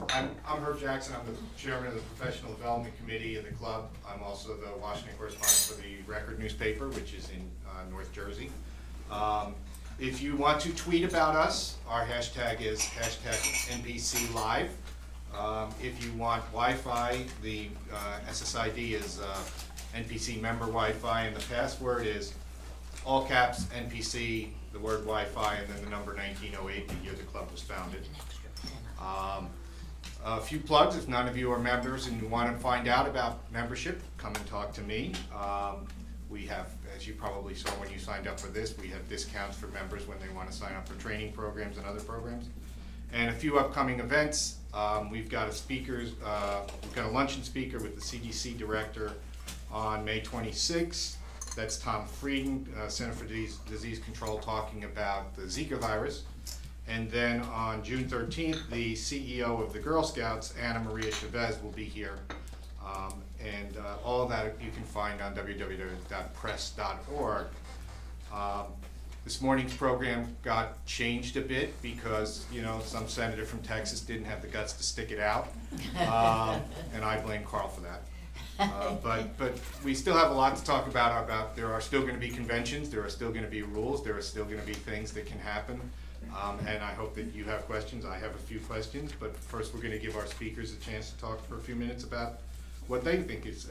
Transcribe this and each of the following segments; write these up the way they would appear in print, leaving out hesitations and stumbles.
I'm Herb Jackson. I'm the chairman of the Professional Development Committee of the club. I'm also the Washington correspondent for the Record newspaper, which is in North Jersey. If you want to tweet about us, our hashtag is #NPCLive. If you want Wi-Fi, the SSID is NPC member Wi-Fi, and the password is all caps NPC, the word Wi-Fi, and then the number 1908, the year the club was founded. A few plugs: if none of you are members and you want to find out about membership, come and talk to me. We have, as you probably saw when you signed up for this, we have discounts for members when they want to sign up for training programs and other programs. And a few upcoming events. We've got we've got a luncheon speaker with the CDC director on May 26th. That's Tom Frieden, Center for Disease Control, talking about the Zika virus. And then on June 13th, the CEO of the Girl Scouts, Anna Maria Chavez, will be here. All of that you can find on www.press.org. This morning's program got changed a bit because, some senator from Texas didn't have the guts to stick it out. And I blame Carl for that. But we still have a lot to talk about. There are still going to be conventions, there are still going to be rules, there are still going to be things that can happen. And I hope that you have questions. I have a few questions, but first we're going to give our speakers a chance to talk for a few minutes about what they think is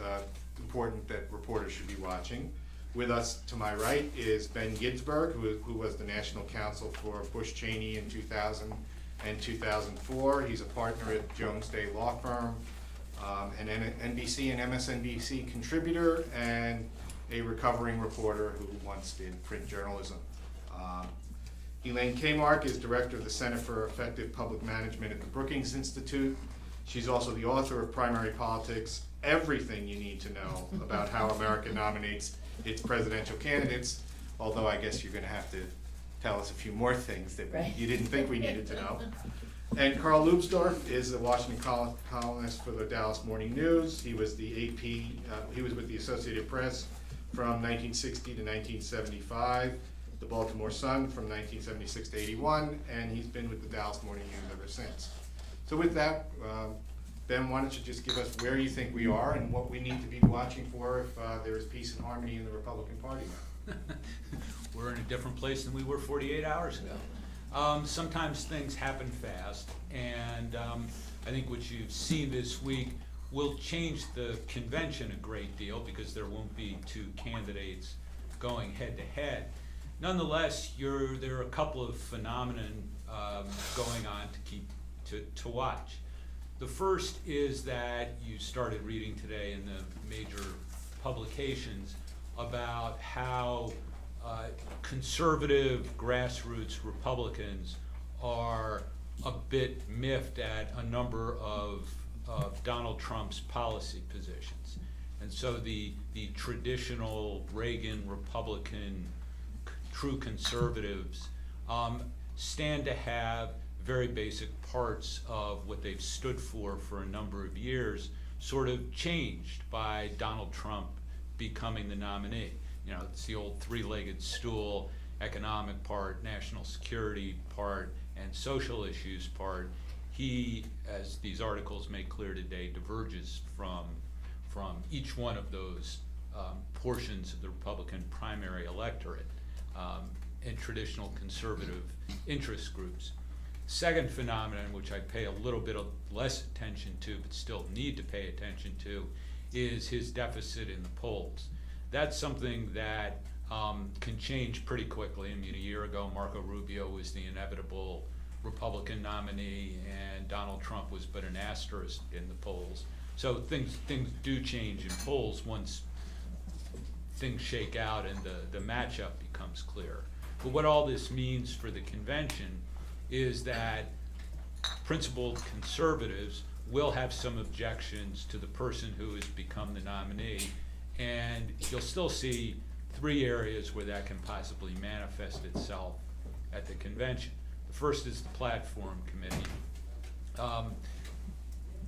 important that reporters should be watching. With us to my right is Ben Ginsberg, who was the National Counsel for Bush Cheney in 2000 and 2004. He's a partner at Jones Day Law Firm, an NBC and MSNBC contributor, and a recovering reporter who once did print journalism. Elaine Kmark is director of the Center for Effective Public Management at the Brookings Institute. She's also the author of Primary Politics, Everything You Need to Know About How America Nominates Its Presidential Candidates, although I guess you're going to have to tell us a few more things that you didn't think we needed to know. And Carl Lubsdorf is a Washington columnist for the Dallas Morning News. He was the AP, he was with the Associated Press from 1960 to 1975. The Baltimore Sun from 1976 to 81, and he's been with the Dallas Morning News ever since. So with that, Ben, why don't you just give us where you think we are and what we need to be watching for if there is peace and harmony in the Republican Party now? We're in a different place than we were 48 hours ago. Sometimes things happen fast, and I think what you see this week will change the convention a great deal because there won't be two candidates going head to head. Nonetheless, there are a couple of phenomena going on to watch. The first is that you started reading today in the major publications about how conservative grassroots Republicans are a bit miffed at a number of Donald Trump's policy positions. And so the traditional Reagan Republican true conservatives stand to have very basic parts of what they've stood for a number of years sort of changed by Donald Trump becoming the nominee. It's the old three-legged stool: economic part, national security part, and social issues part. He, as these articles make clear today, diverges from each one of those portions of the Republican primary electorate and traditional conservative interest groups. Second phenomenon, which I pay a little bit of less attention to, but still need to pay attention to, is his deficit in the polls. That's something that can change pretty quickly. I mean, a year ago, Marco Rubio was the inevitable Republican nominee, and Donald Trump was but an asterisk in the polls. So things do change in polls once things shake out and the matchup becomes clear. But what all this means for the convention is that principled conservatives will have some objections to the person who has become the nominee, and you'll still see three areas where that can possibly manifest itself at the convention. The first is the platform committee.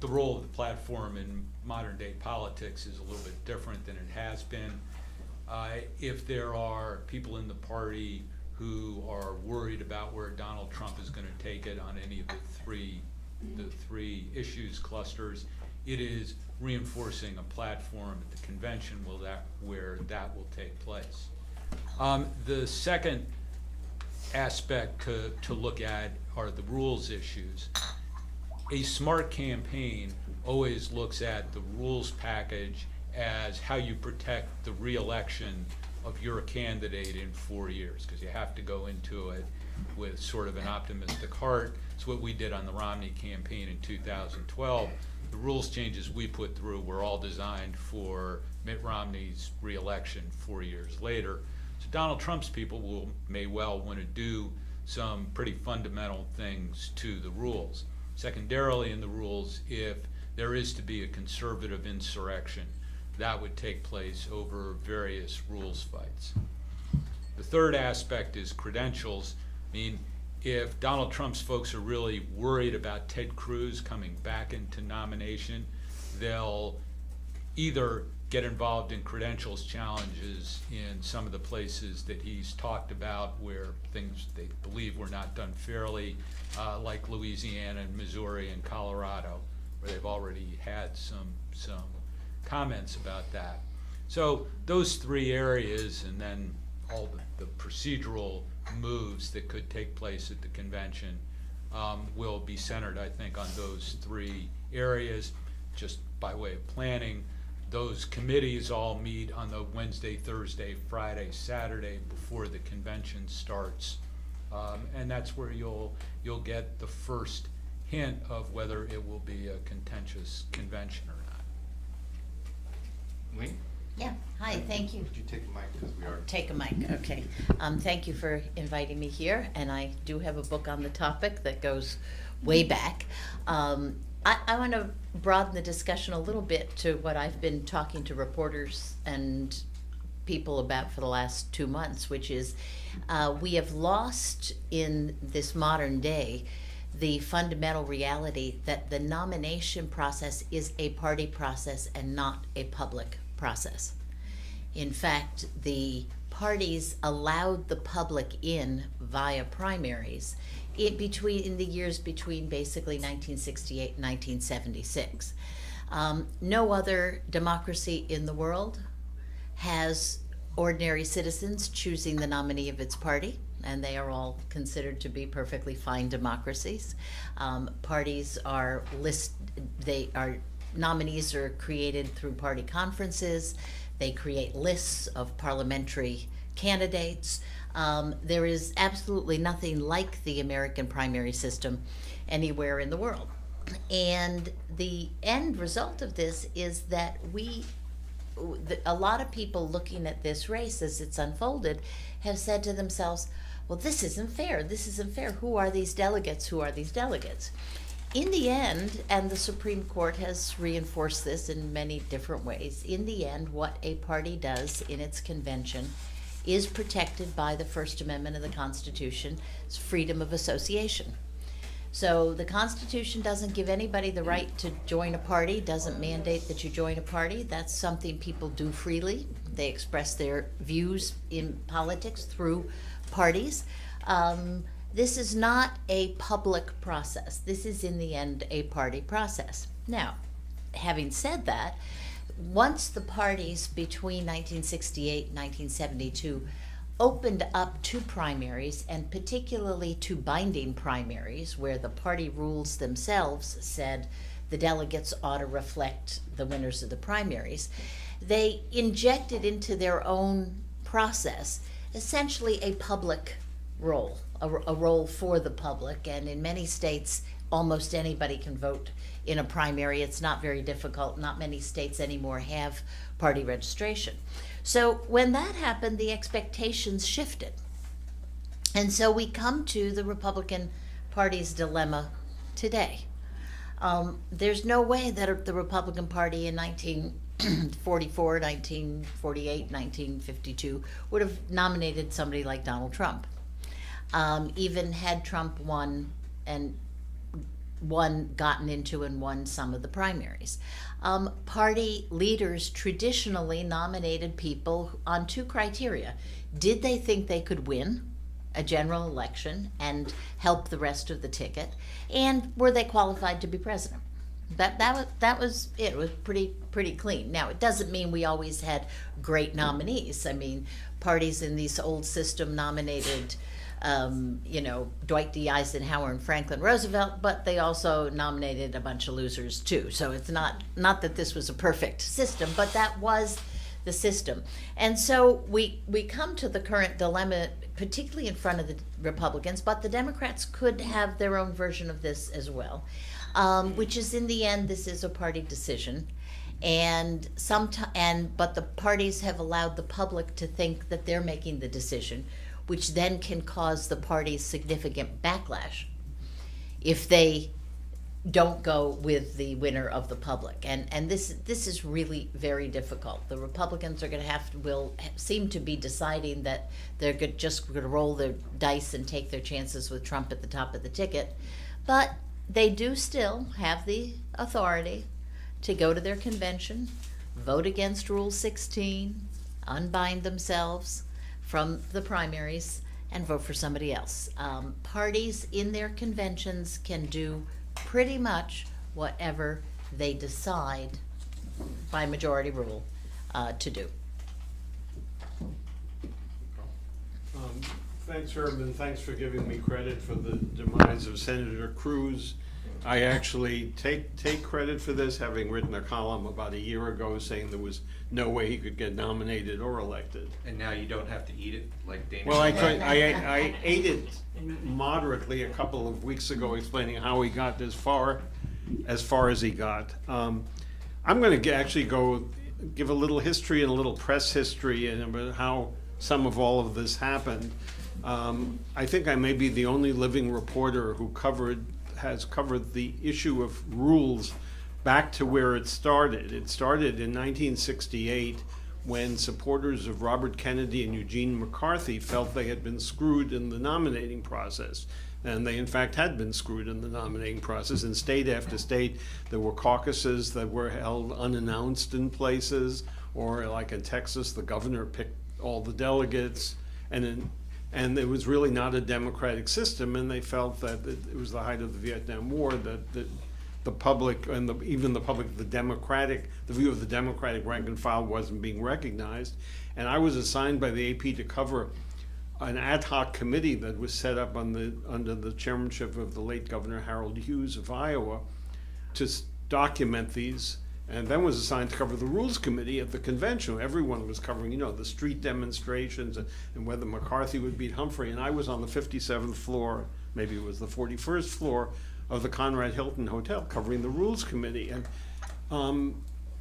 The role of the platform in modern day politics is a little bit different than it has been. If there are people in the party who are worried about where Donald Trump is going to take it on any of the three issues clusters. It is reinforcing a platform at the convention where that will take place. The second aspect to look at are the rules issues. A smart campaign always looks at the rules package as how you protect the re-election of your candidate in 4 years, because you have to go into it with sort of an optimistic heart. It's what we did on the Romney campaign in 2012. The rules changes we put through were all designed for Mitt Romney's re-election 4 years later. So Donald Trump's people may well want to do some pretty fundamental things to the rules. Secondarily in the rules, if there is to be a conservative insurrection, that would take place over various rules fights. The third aspect is credentials. I mean, if Donald Trump's folks are really worried about Ted Cruz coming back into nomination, they'll either get involved in credentials challenges in some of the places that he's talked about where things they believe were not done fairly, like Louisiana and Missouri and Colorado, where they've already had some comments about that. So those three areas, and then all the procedural moves that could take place at the convention will be centered, I think, on those three areas. Just by way of planning, those committees all meet on the Wednesday, Thursday, Friday, Saturday before the convention starts, and that's where you'll get the first hint of whether it will be a contentious convention or not. Lee? Yeah, hi, thank you. Would you take the mic, because we are... Take a mic, okay. Thank you for inviting me here, and I do have a book on the topic that goes way back. I want to broaden the discussion a little bit to what I've been talking to reporters and people about for the last 2 months, which is we have lost in this modern day the fundamental reality that the nomination process is a party process and not a public process. In fact, the parties allowed the public in via primaries in the years between basically 1968 and 1976. No other democracy in the world has ordinary citizens choosing the nominee of its party, and they are all considered to be perfectly fine democracies. Parties are nominees are created through party conferences. They create lists of parliamentary candidates. There is absolutely nothing like the American primary system anywhere in the world. And the end result of this is that a lot of people looking at this race as it's unfolded have said to themselves, well, this isn't fair. This isn't fair. Who are these delegates? Who are these delegates? In the end, and the Supreme Court has reinforced this in many different ways, in the end, what a party does in its convention is protected by the First Amendment of the Constitution, it's freedom of association. So the Constitution doesn't give anybody the right to join a party, doesn't mandate that you join a party. That's something people do freely. They express their views in politics through parties. This is not a public process. This is, in the end, a party process. Now, having said that, once the parties between 1968 and 1972 opened up to primaries, and particularly to binding primaries, where the party rules themselves said the delegates ought to reflect the winners of the primaries, they injected into their own process essentially a public role, a role for the public. And in many states, almost anybody can vote in a primary. It's not very difficult. Not many states anymore have party registration. So when that happened, the expectations shifted. And so we come to the Republican Party's dilemma today. There's no way that the Republican Party in 1944, 1948, 1952 would have nominated somebody like Donald Trump. Even had Trump won and gotten into and won some of the primaries. Party leaders traditionally nominated people on two criteria. Did they think they could win a general election and help the rest of the ticket? And were they qualified to be president? That was it. It was pretty clean. Now, it doesn't mean we always had great nominees. I mean, parties in this old system nominated, Dwight D. Eisenhower and Franklin Roosevelt, but they also nominated a bunch of losers too. So it's not that this was a perfect system, but that was the system. And so we come to the current dilemma, particularly in front of the Republicans, but the Democrats could have their own version of this as well, which is, in the end, this is a party decision. But the parties have allowed the public to think that they're making the decision, which then can cause the parties significant backlash if they don't go with the winner of the public. And this is really very difficult. The Republicans are going to will seem to be deciding that they're just going to roll their dice and take their chances with Trump at the top of the ticket. But they do still have the authority to go to their convention, vote against Rule 16, unbind themselves from the primaries, and vote for somebody else. Parties in their conventions can do pretty much whatever they decide by majority rule to do. Thanks, Herb, and thanks for giving me credit for the demise of Senator Cruz. I actually take credit for this, having written a column about a year ago saying there was no way he could get nominated or elected. And now you don't have to eat it like Dana. Well, I ate it moderately a couple of weeks ago, explaining how he got as far as he got. I'm going to actually go give a little history and a little press history and about how some of all of this happened. I think I may be the only living reporter who has covered the issue of rules back to where it started. It started in 1968 when supporters of Robert Kennedy and Eugene McCarthy felt they had been screwed in the nominating process. And they, in fact, had been screwed in the nominating process. In state after state, there were caucuses that were held unannounced in places, or like in Texas, the governor picked all the delegates, and it was really not a democratic system, and they felt that it was the height of the Vietnam War, that the public and the view of the Democratic rank and file wasn't being recognized. And I was assigned by the AP to cover an ad hoc committee that was set up under the chairmanship of the late Governor Harold Hughes of Iowa to document these, and then was assigned to cover the Rules Committee at the convention. Everyone was covering, the street demonstrations and whether McCarthy would beat Humphrey. And I was on the 57th floor, maybe it was the 41st floor, of the Conrad Hilton Hotel covering the Rules Committee. And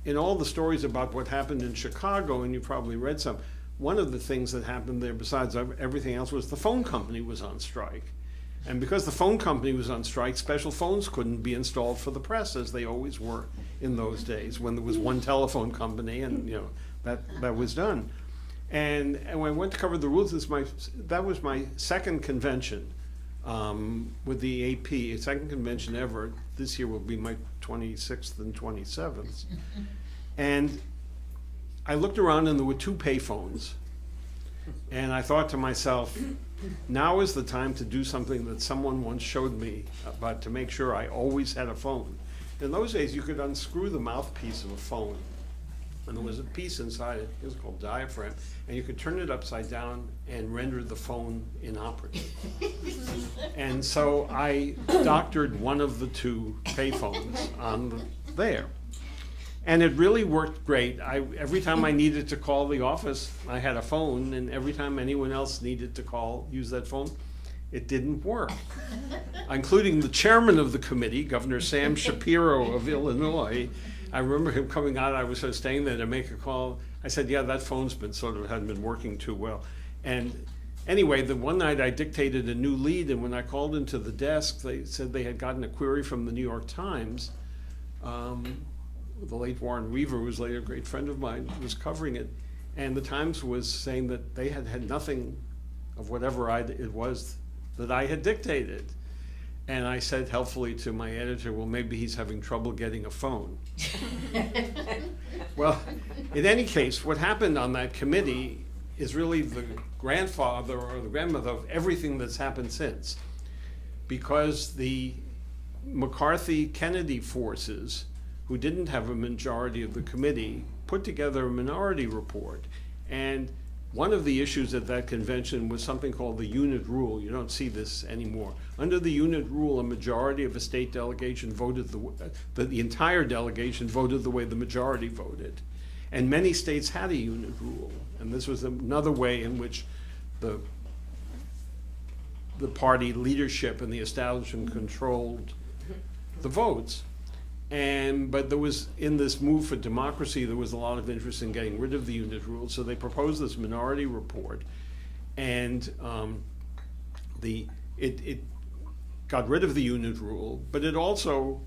in all the stories about what happened in Chicago, and you probably read some, one of the things that happened there, besides everything else, was the phone company was on strike. And because the phone company was on strike, special phones couldn't be installed for the press, as they always were in those days, when there was one telephone company, and that was done. And when I went to cover the rules, that was my second convention with the AP, second convention ever. This year will be my 26th and 27th. And I looked around, and there were two payphones. And I thought to myself, now is the time to do something that someone once showed me about, to make sure I always had a phone. In those days, you could unscrew the mouthpiece of a phone, and there was a piece inside it was called diaphragm, and you could turn it upside down and render the phone inoperative. And so I doctored one of the two payphones on there. And it really worked great. Every time I needed to call the office, I had a phone, and every time anyone else needed to use that phone, it didn't work. Including the chairman of the committee, Governor Sam Shapiro of Illinois. I remember him coming out. I was sort of staying there to make a call. I said, yeah, that phone's hadn't been working too well. And anyway, the one night I dictated a new lead, and when I called into the desk, they said they had gotten a query from the New York Times. The late Warren Weaver, who was later a great friend of mine, was covering it. And the Times was saying that they had nothing of whatever it was that I had dictated. And I said helpfully to my editor, well, maybe he's having trouble getting a phone. Well, in any case, what happened on that committee is really the grandfather or the grandmother of everything that's happened since. Because the McCarthy-Kennedy forces, who didn't have a majority of the committee, put together a minority report. And one of the issues at that convention was something called the unit rule. You don't see this anymore. Under the unit rule, a majority of a state delegation voted, the entire delegation voted the way the majority voted. And many states had a unit rule. And this was another way in which the party leadership and the establishment controlled the votes. But there was, in this move for democracy, there was a lot of interest in getting rid of the unit rule. So they proposed this minority report, and it got rid of the unit rule, but it also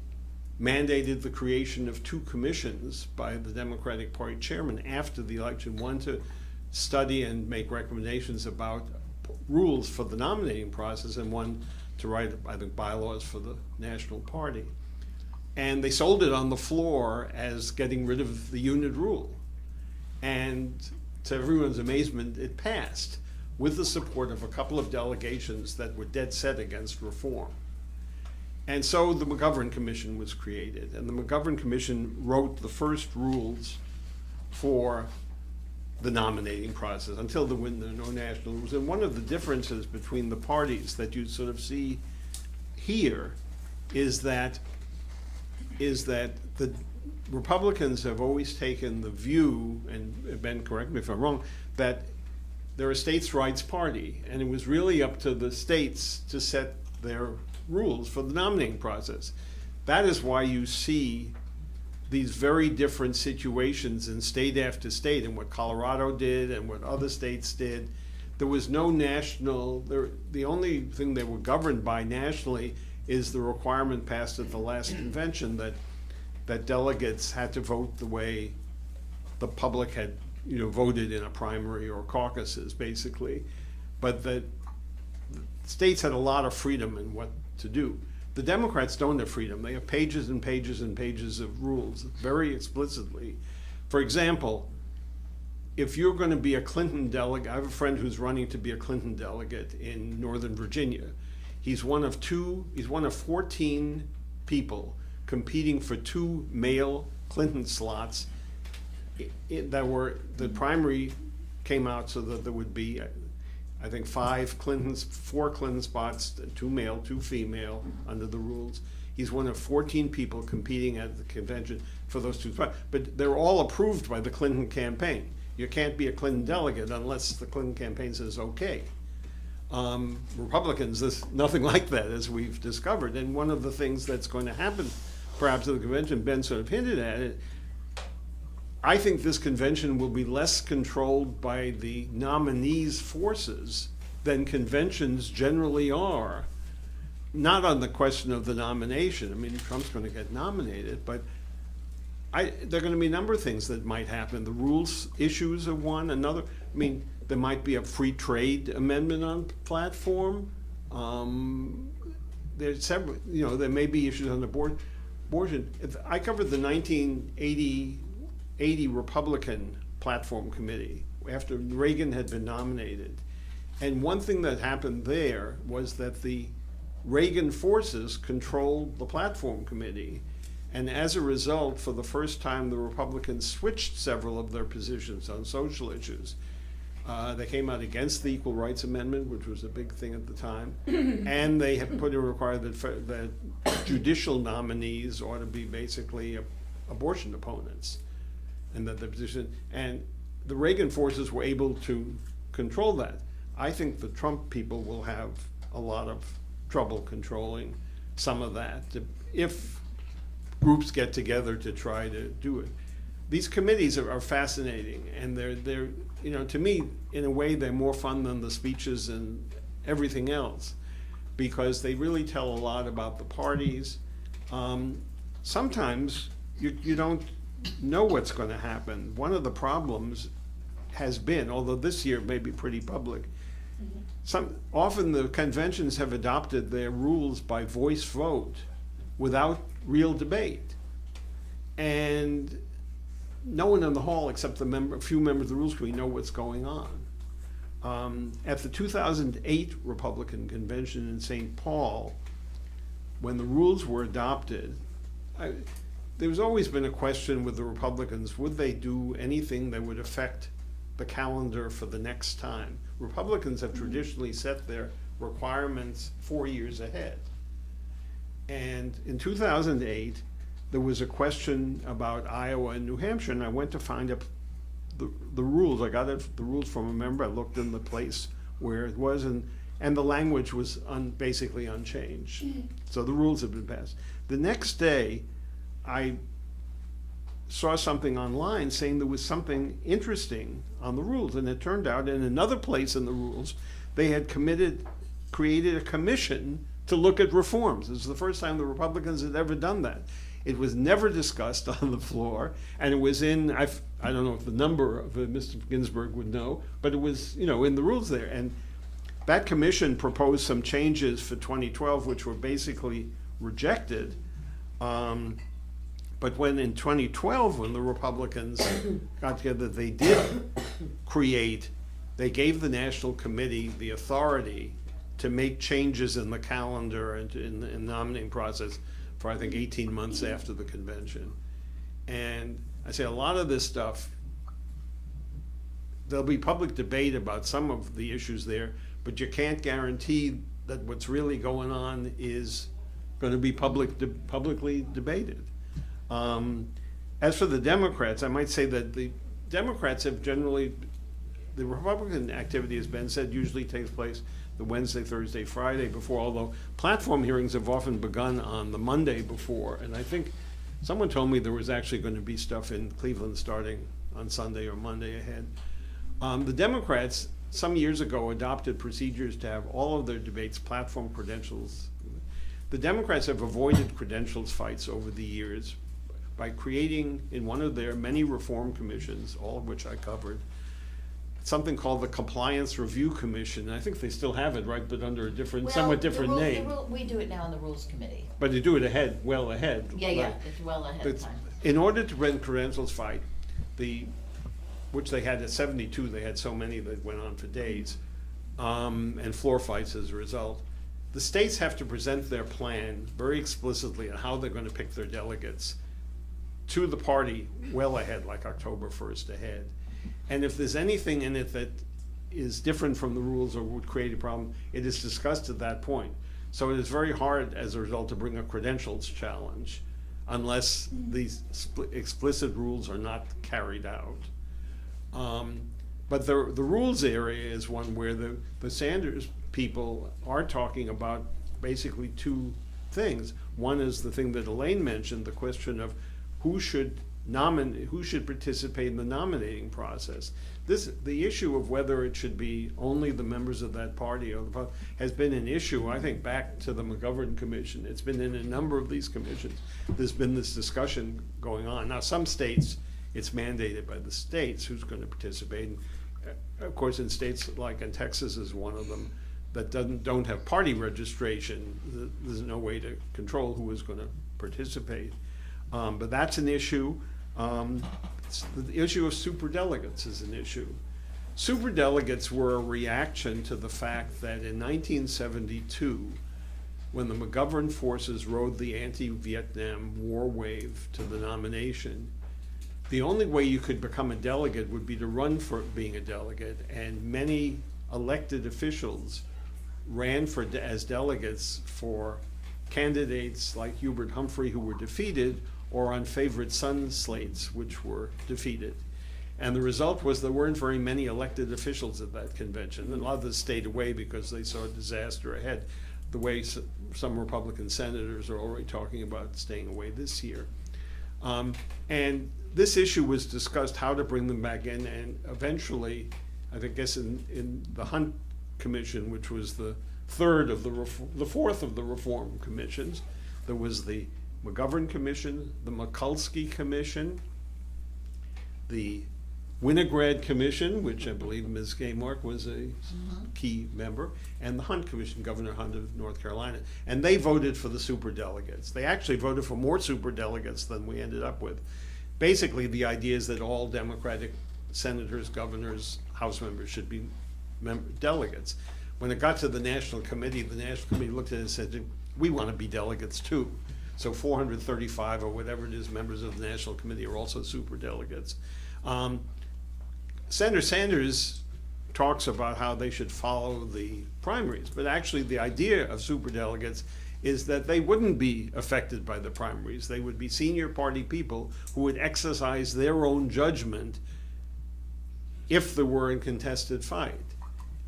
mandated the creation of 2 commissions by the Democratic Party chairman after the election, one to study and make recommendations about rules for the nominating process, and one to write, I think, bylaws for the National Party. And they sold it on the floor as getting rid of the unit rule. And to everyone's amazement, it passed with the support of a couple of delegations that were dead set against reform. And so the McGovern Commission was created. And the McGovern Commission wrote the first rules for the nominating process. Until there were no national rules. And one of the differences between the parties that you sort of see here is that the Republicans have always taken the view, and Ben, correct me if I'm wrong, that they're a states' rights party, and it was really up to the states to set their rules for the nominating process. That is why you see these very different situations in state after state, and what Colorado did and what other states did. There was no national, the only thing they were governed by nationally is the requirement passed at the last convention that delegates had to vote the way the public had, voted in a primary or caucuses, basically. But the states had a lot of freedom in what to do. The Democrats don't have freedom. They have pages and pages and pages of rules, very explicitly. For example, if you're going to be a Clinton delegate, I have a friend who's running to be a Clinton delegate in Northern Virginia. He's one of 14 people competing for 2 male Clinton slots the primary came out so that there would be, I think, 4 Clinton spots, 2 male, 2 female under the rules. He's one of 14 people competing at the convention for those 2 spots. But they're all approved by the Clinton campaign. You can't be a Clinton delegate unless the Clinton campaign says okay. Republicans, there's nothing like that, as we've discovered. And one of the things that's going to happen, perhaps at the convention, Ben sort of hinted at it, I think this convention will be less controlled by the nominees' forces than conventions generally are. Not on the question of the nomination. I mean, Trump's going to get nominated, but there are going to be a number of things that might happen. The rules issues are one. Another, I mean, there might be a free trade amendment on platform. There's several, there may be issues on the abortion. I covered the 1980 Republican platform committee after Reagan had been nominated. And one thing that happened there was that the Reagan forces controlled the platform committee. And as a result, for the first time, the Republicans switched several of their positions on social issues. They came out against the Equal Rights Amendment, which was a big thing at the time, and they have put a requirement that judicial nominees ought to be basically abortion opponents, and that the position, and the Reagan forces were able to control that. I think the Trump people will have a lot of trouble controlling some of that if groups get together to try to do it. These committees are fascinating, and they're to me, in a way, they're more fun than the speeches and everything else, because they really tell a lot about the parties. Sometimes you don't know what's going to happen. One of the problems has been, although this year may be pretty public, often the conventions have adopted their rules by voice vote without real debate. And no one in the hall except a few members of the Rules Committee know what's going on. At the 2008 Republican Convention in St. Paul, when the rules were adopted, there's always been a question with the Republicans, would they do anything that would affect the calendar for the next time? Republicans have traditionally set their requirements 4 years ahead. And in 2008, there was a question about Iowa and New Hampshire, and I went to find up the rules. I got the rules from a member. I looked in the place where it was, and the language was basically unchanged. So the rules had been passed. The next day, I saw something online saying there was something interesting on the rules, and it turned out in another place in the rules, they had created a commission to look at reforms. It was the first time the Republicans had ever done that. It was never discussed on the floor, and it was in, I don't know if the number of Mr. Ginsburg would know, but it was, in the rules there. And that commission proposed some changes for 2012, which were basically rejected. But when in 2012, when the Republicans got together, they did they gave the National Committee the authority to make changes in the calendar and in the nominating process for, I think, 18 months after the convention. And I say a lot of this stuff, there'll be public debate about some of the issues there, but you can't guarantee that what's really going on is going to be publicly debated. As for the Democrats, I might say that the Democrats have generally, the Republican activity, as Ben said, usually takes place the Wednesday, Thursday, Friday before, although platform hearings have often begun on the Monday before. And I think someone told me there was actually going to be stuff in Cleveland starting on Sunday or Monday ahead. The Democrats, some years ago, adopted procedures to have all of their debates platform credentials. The Democrats have avoided credentials fights over the years by creating, in one of their many reform commissions, all of which I covered, something called the Compliance Review Commission. I think they still have it, right, but under a somewhat different name. We do it now in the Rules Committee. But you do it well ahead. Yeah, right? it's well ahead of time. In order to prevent credentials fight, which they had at 72, they had so many that went on for days, and floor fights as a result. The states have to present their plan very explicitly on how they're going to pick their delegates to the party well ahead, like October 1st ahead. And if there's anything in it that is different from the rules or would create a problem, it is discussed at that point. So it is very hard, as a result, to bring a credentials challenge unless these explicit rules are not carried out. But the rules area is one where the Sanders people are talking about basically two things. One is the thing that Elaine mentioned, the question of who should participate in the nominating process. The issue of whether it should be only the members of that party or has been an issue, I think, back to the McGovern Commission. It's been in a number of these commissions. There's been this discussion going on. Now, some states, it's mandated by the states who's going to participate. And of course, in states like in Texas is one of them that don't have party registration, there's no way to control who is going to participate. But that's an issue. The issue of superdelegates is an issue. Superdelegates were a reaction to the fact that in 1972, when the McGovern forces rode the anti-Vietnam War wave to the nomination, the only way you could become a delegate would be to run for being a delegate, and many elected officials ran as delegates for candidates like Hubert Humphrey, who were defeated, or on favorite son slates, which were defeated. And the result was there weren't very many elected officials at that convention, and a lot of them stayed away because they saw a disaster ahead, the way some Republican senators are already talking about staying away this year. And this issue was discussed, how to bring them back in, and eventually, I guess in the Hunt Commission, which was the fourth of the reform commissions, there was the McGovern Commission, the Mikulski Commission, the Winograd Commission, which I believe Ms. Gaymark was a key member, and the Hunt Commission, Governor Hunt of North Carolina. And they voted for the superdelegates. They actually voted for more superdelegates than we ended up with. Basically, the idea is that all Democratic senators, governors, House members should be delegates. When it got to the National Committee looked at it and said, we want to be delegates too. So 435 or whatever it is, members of the National Committee are also superdelegates. Senator Sanders talks about how they should follow the primaries, but actually the idea of superdelegates is that they wouldn't be affected by the primaries. They would be senior party people who would exercise their own judgment if there were a contested fight.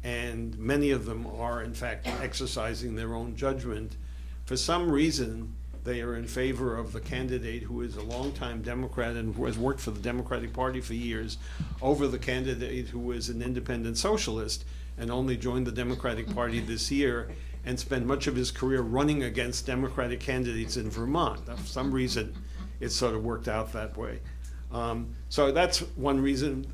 And many of them are, in fact, exercising their own judgment. For some reason, they are in favor of the candidate who is a longtime Democrat and who has worked for the Democratic Party for years over the candidate who is an independent socialist and only joined the Democratic Party this year and spent much of his career running against Democratic candidates in Vermont. For some reason, it sort of worked out that way. So that's one reason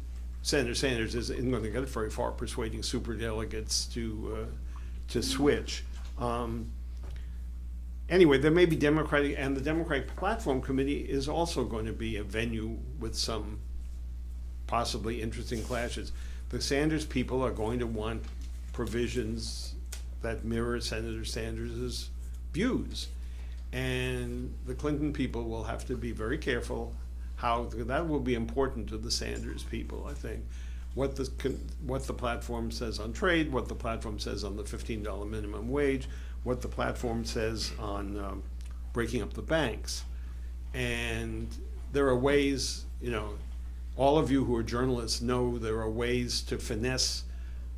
Senator Sanders isn't going to get very far persuading superdelegates to switch. Anyway, there may be Democratic, and the Democratic Platform Committee is also going to be a venue with some possibly interesting clashes. The Sanders people are going to want provisions that mirror Senator Sanders' views. And the Clinton people will have to be very careful how, that will be important to the Sanders people, I think. What the platform says on trade, what the platform says on the $15 minimum wage, what the platform says on breaking up the banks. And there are ways, all of you who are journalists know there are ways to finesse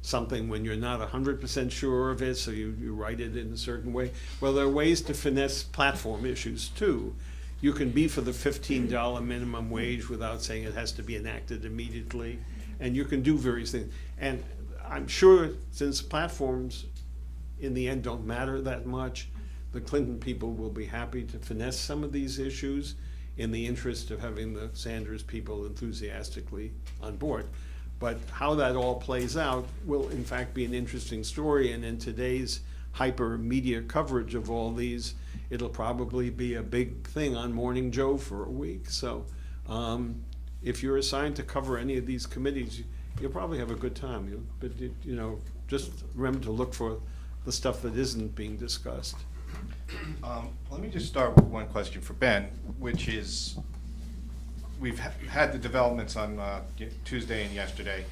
something when you're not 100% sure of it, so you write it in a certain way. Well, there are ways to finesse platform issues too. You can be for the $15 minimum wage without saying it has to be enacted immediately, and you can do various things. And I'm sure since platforms in the end don't matter that much, the Clinton people will be happy to finesse some of these issues in the interest of having the Sanders people enthusiastically on board. But how that all plays out will in fact be an interesting story, and in today's hyper media coverage of all these, it'll probably be a big thing on Morning Joe for a week. So if you're assigned to cover any of these committees, you'll probably have a good time. But just remember to look for the stuff that isn't being discussed. Let me just start with one question for Ben, which is, we've had the developments on Tuesday and yesterday.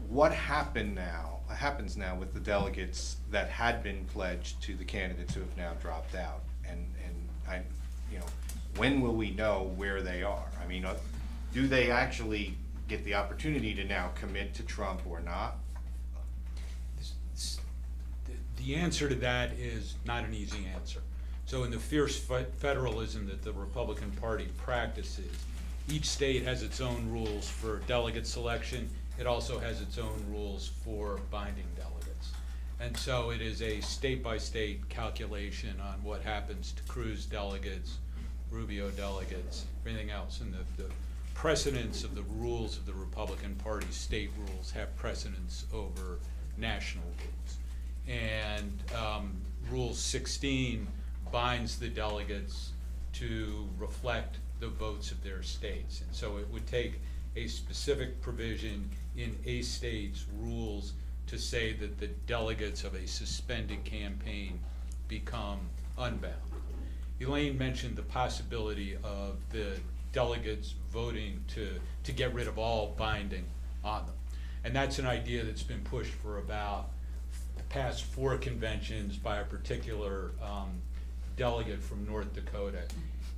What happens now with the delegates that had been pledged to the candidates who have now dropped out? And when will we know where they are? I mean, do they actually get the opportunity to now commit to Trump or not? The answer to that is not an easy answer. So in the fierce federalism that the Republican Party practices, each state has its own rules for delegate selection. It also has its own rules for binding delegates. And so it is a state-by-state calculation on what happens to Cruz delegates, Rubio delegates, everything else. And the precedence of the rules of the Republican Party, state rules, have precedence over national rules. And Rule 16 binds the delegates to reflect the votes of their states. And so it would take a specific provision in a state's rules to say that the delegates of a suspended campaign become unbound. Elaine mentioned the possibility of the delegates voting to get rid of all binding on them. And that's an idea that's been pushed for about the past 4 conventions by a particular delegate from North Dakota.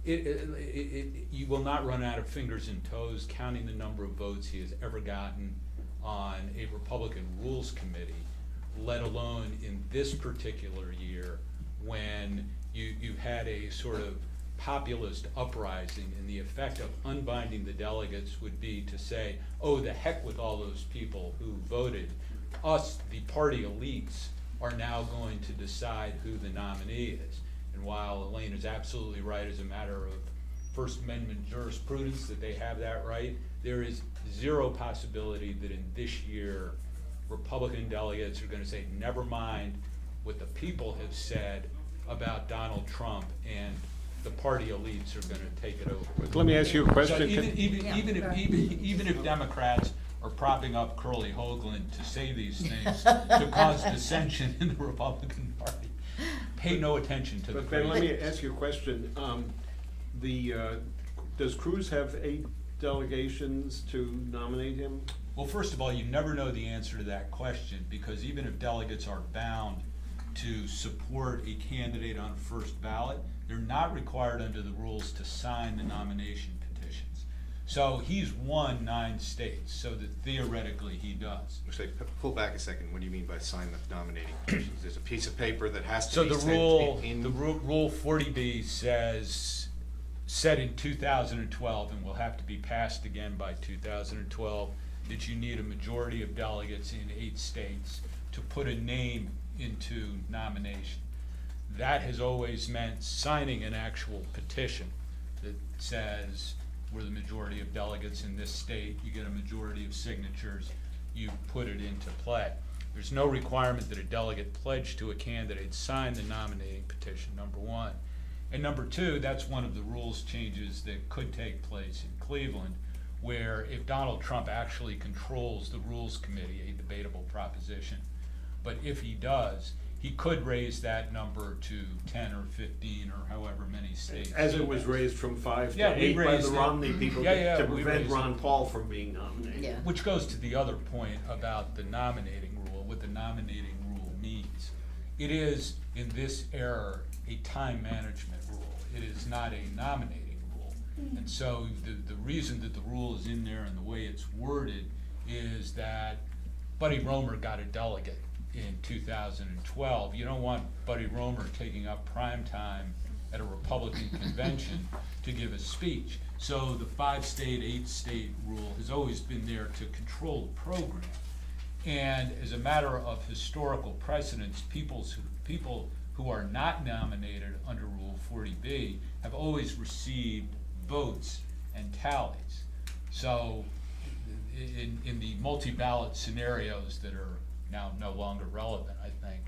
You will not run out of fingers and toes counting the number of votes he has ever gotten on a Republican Rules Committee, let alone in this particular year when you had a sort of populist uprising, and the effect of unbinding the delegates would be to say, oh, the heck with all those people who voted. Us, the party elites, are now going to decide who the nominee is. And while Elaine is absolutely right as a matter of First Amendment jurisprudence that they have that right, there is zero possibility that in this year Republican delegates are going to say, never mind what the people have said about Donald Trump, and the party elites are going to take it over. Let me ask you a question. So even if Democrats are propping up Curly Hoagland to say these things to cause dissension in the Republican Party, pay no attention to the But Ben, let crazy. me ask you a question. Does Cruz have 8 delegations to nominate him? Well, first of all, you never know the answer to that question, because even if delegates are bound to support a candidate on first ballot, they're not required under the rules to sign the nomination petitions. So he's won 9 states, so that theoretically he does. Say, pull back a second, what do you mean by sign the nominating petitions? There's a piece of paper that has to So be the sent rule, in. Rule 40B said in 2012, and will have to be passed again by 2012, that you need a majority of delegates in 8 states to put a name into nomination. That has always meant signing an actual petition that says, we're the majority of delegates in this state, you get a majority of signatures, you put it into play. There's no requirement that a delegate pledge to a candidate sign the nominating petition, number one. And number two, that's one of the rules changes that could take place in Cleveland, where if Donald Trump actually controls the Rules Committee, a debatable proposition, but if he does, he could raise that number to 10 or 15 or however many states. As it was raised from 5 Yeah, to we 8 by raised the it. Romney people Yeah, to we prevent raised it. Ron Paul from being nominated. Yeah. Which goes to the other point about the nominating rule, what the nominating rule means. It is, in this era, a time management rule. It is not a nominating rule. And so the reason that the rule is in there and the way it's worded is that Buddy Roemer got a delegate in 2012. You don't want Buddy Roemer taking up prime time at a Republican convention to give a speech. So the 5-state, 8-state rule has always been there to control the program. And as a matter of historical precedence, people who are not nominated under Rule 40B have always received votes and tallies. So in the multi-ballot scenarios that are now no longer relevant, I think,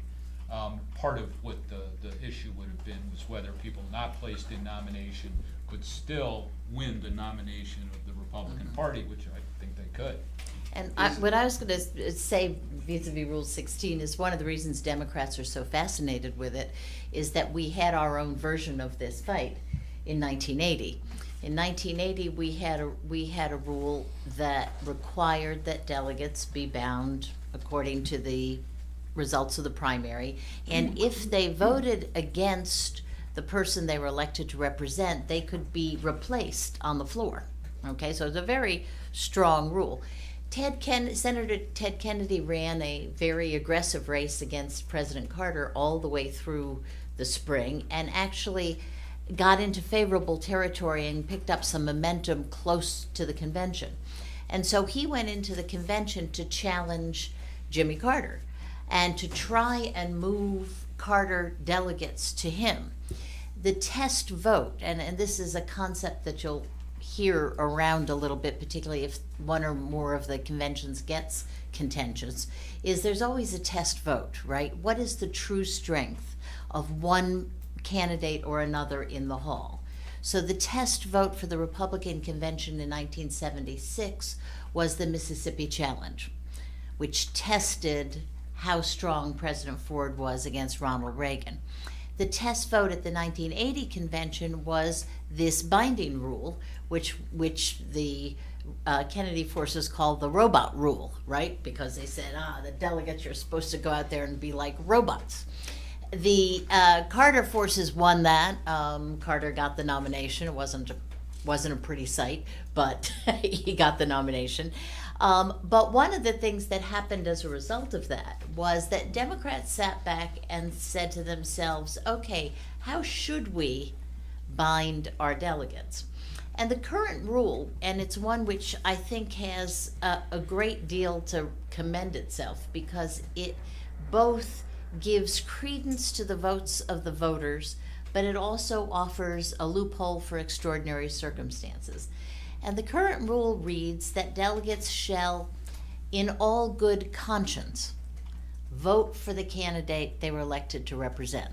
part of what the issue would have been was whether people not placed in nomination could still win the nomination of the Republican Party, which I think they could. And what I was going to say vis-a-vis Rule 16 is one of the reasons Democrats are so fascinated with it is that we had our own version of this fight in 1980. In 1980, we had a rule that required that delegates be bound according to the results of the primary, and if they voted against the person they were elected to represent, they could be replaced on the floor. Okay, so it's a very strong rule. Senator Ted Kennedy ran a very aggressive race against President Carter all the way through the spring and actually got into favorable territory and picked up some momentum close to the convention. And so he went into the convention to challenge Jimmy Carter and to try and move Carter delegates to him. The test vote, and this is a concept that you'll hear around a little bit, particularly if one or more of the conventions gets contentious, is there's always a test vote, right? What is the true strength of one candidate or another in the hall? So the test vote for the Republican convention in 1976 was the Mississippi Challenge, which tested how strong President Ford was against Ronald Reagan. The test vote at the 1980 convention was this binding rule, which the Kennedy forces called the robot rule, right? Because they said, the delegates are supposed to go out there and be like robots. The Carter forces won that. Carter got the nomination. It wasn't a pretty sight, but he got the nomination. But one of the things that happened as a result of that was that Democrats sat back and said to themselves, okay, how should we bind our delegates? And the current rule, and it's one which I think has a great deal to commend itself because it both gives credence to the votes of the voters, but it also offers a loophole for extraordinary circumstances. And the current rule reads that delegates shall, in all good conscience, vote for the candidate they were elected to represent.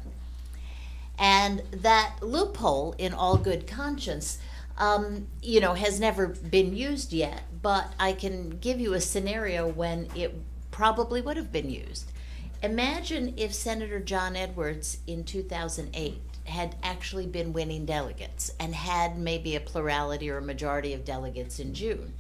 And that loophole, in all good conscience, has never been used yet, but I can give you a scenario when it probably would have been used. Imagine if Senator John Edwards in 2008 had actually been winning delegates and had maybe a plurality or a majority of delegates in June.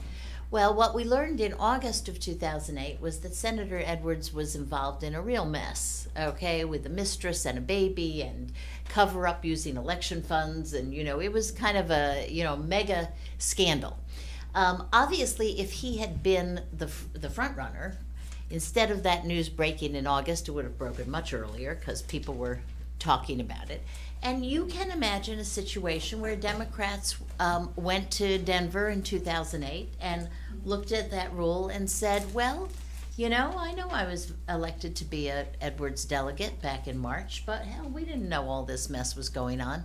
Well, what we learned in August of 2008 was that Senator Edwards was involved in a real mess, okay, with a mistress and a baby and cover up using election funds, and it was kind of a mega scandal. Obviously, if he had been the front runner, instead of that news breaking in August, it would have broken much earlier because people were talking about it. And you can imagine a situation where Democrats went to Denver in 2008 and looked at that rule and said, well, I know I was elected to be a Edwards delegate back in March, but hell, we didn't know all this mess was going on,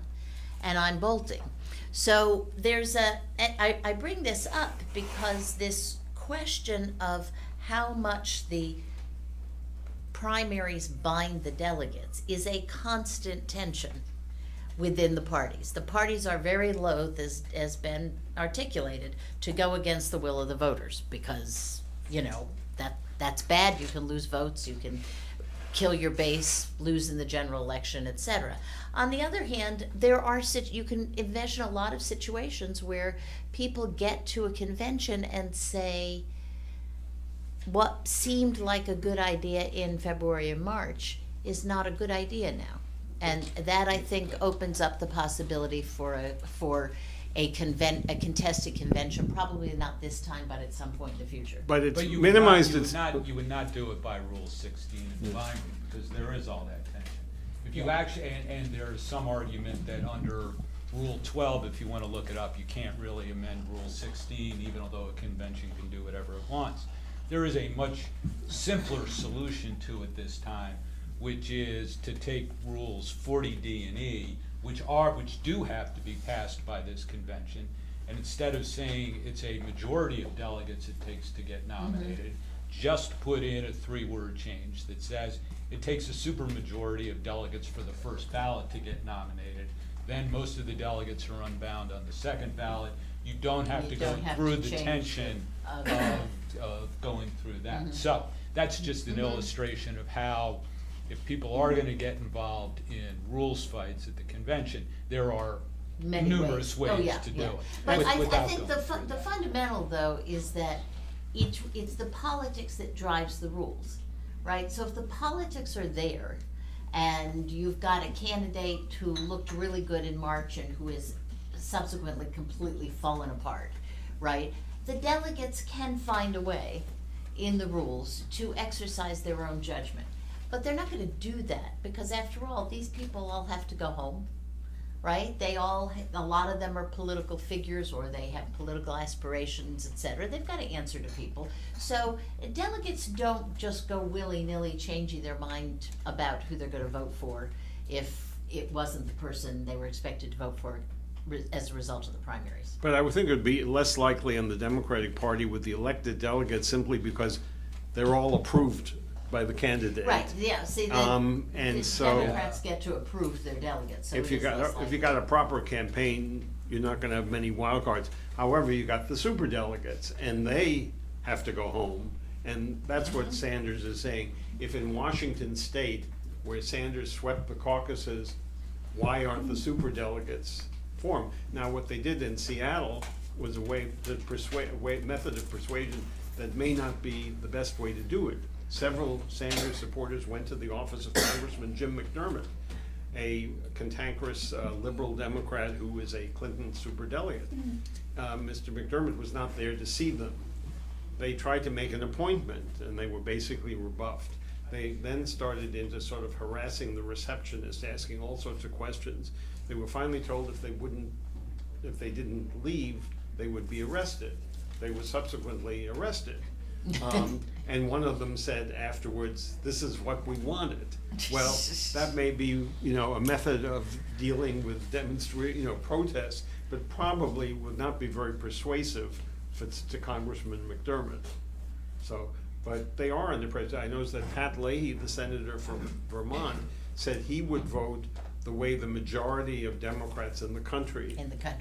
and I'm bolting. So I bring this up because this question of how much the primaries bind the delegates is a constant tension within the parties. The parties are very loath, as been articulated, to go against the will of the voters because, that's bad. You can lose votes, you can kill your base, lose in the general election, etc. On the other hand, you can envision a lot of situations where people get to a convention and say, what seemed like a good idea in February and March is not a good idea now. And that, I think, opens up the possibility for a contested convention, probably not this time, but at some point in the future. But it's But minimized. you would not do it by Rule 16 in binding, because there is all that tension. If you actually, and there's some argument that under Rule 12, if you want to look it up, you can't really amend Rule 16, even although a convention can do whatever it wants. There is a much simpler solution to it this time, which is to take Rules 40D and E, which do have to be passed by this convention, and instead of saying it's a majority of delegates it takes to get nominated, just put in a 3-word change that says it takes a supermajority of delegates for the first ballot to get nominated. Then most of the delegates are unbound on the second ballot. You don't have to go through the tension of going through that. So that's just an illustration of how, if people are going to get involved in rules fights at the convention, there are numerous ways to do it. But I without think going the through that. fundamental, though, is that it's the politics that drives the rules, right? So if the politics are there, and you've got a candidate who looked really good in March and who is subsequently completely fallen apart, right? The delegates can find a way in the rules to exercise their own judgment. But they're not going to do that because, after all, these people all have to go home, right? A lot of them are political figures, or they have political aspirations, etc. They've got to answer to people. So delegates don't just go willy-nilly changing their mind about who they're going to vote for if it wasn't the person they were expected to vote for as a result of the primaries. But I would think it would be less likely in the Democratic Party with the elected delegates simply because they're all approved by the candidate. Right, yeah, see, And the so Democrats get to approve their delegates, so if it you is less got likely. a proper campaign, you're not going to have many wild cards. However, you got the superdelegates, and they have to go home, and that's what Sanders is saying. If in Washington State, where Sanders swept the caucuses, why aren't the superdelegates formed? Now, what they did in Seattle was a method of persuasion that may not be the best way to do it. Several Sanders supporters went to the office of Congressman Jim McDermott, a cantankerous liberal Democrat who is a Clinton superdelegate. Mr. McDermott was not there to see them. They tried to make an appointment, and they were basically rebuffed. They then started into sort of harassing the receptionist, asking all sorts of questions. They were finally told if they didn't leave, they would be arrested. They were subsequently arrested. And one of them said afterwards, "This is what we wanted." Well, that may be, a method of dealing with protests, but probably would not be very persuasive to Congressman McDermott. So, but they are under pressure. I noticed that Pat Leahy, the senator from Vermont, said he would vote the way the majority of Democrats in the country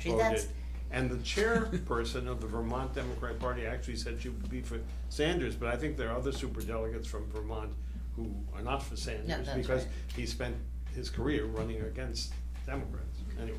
voted. And the chairperson of the Vermont Democratic Party actually said she would be for Sanders, but I think there are other superdelegates from Vermont who are not for Sanders, No, that's because right. he spent his career running against Democrats. Anyway,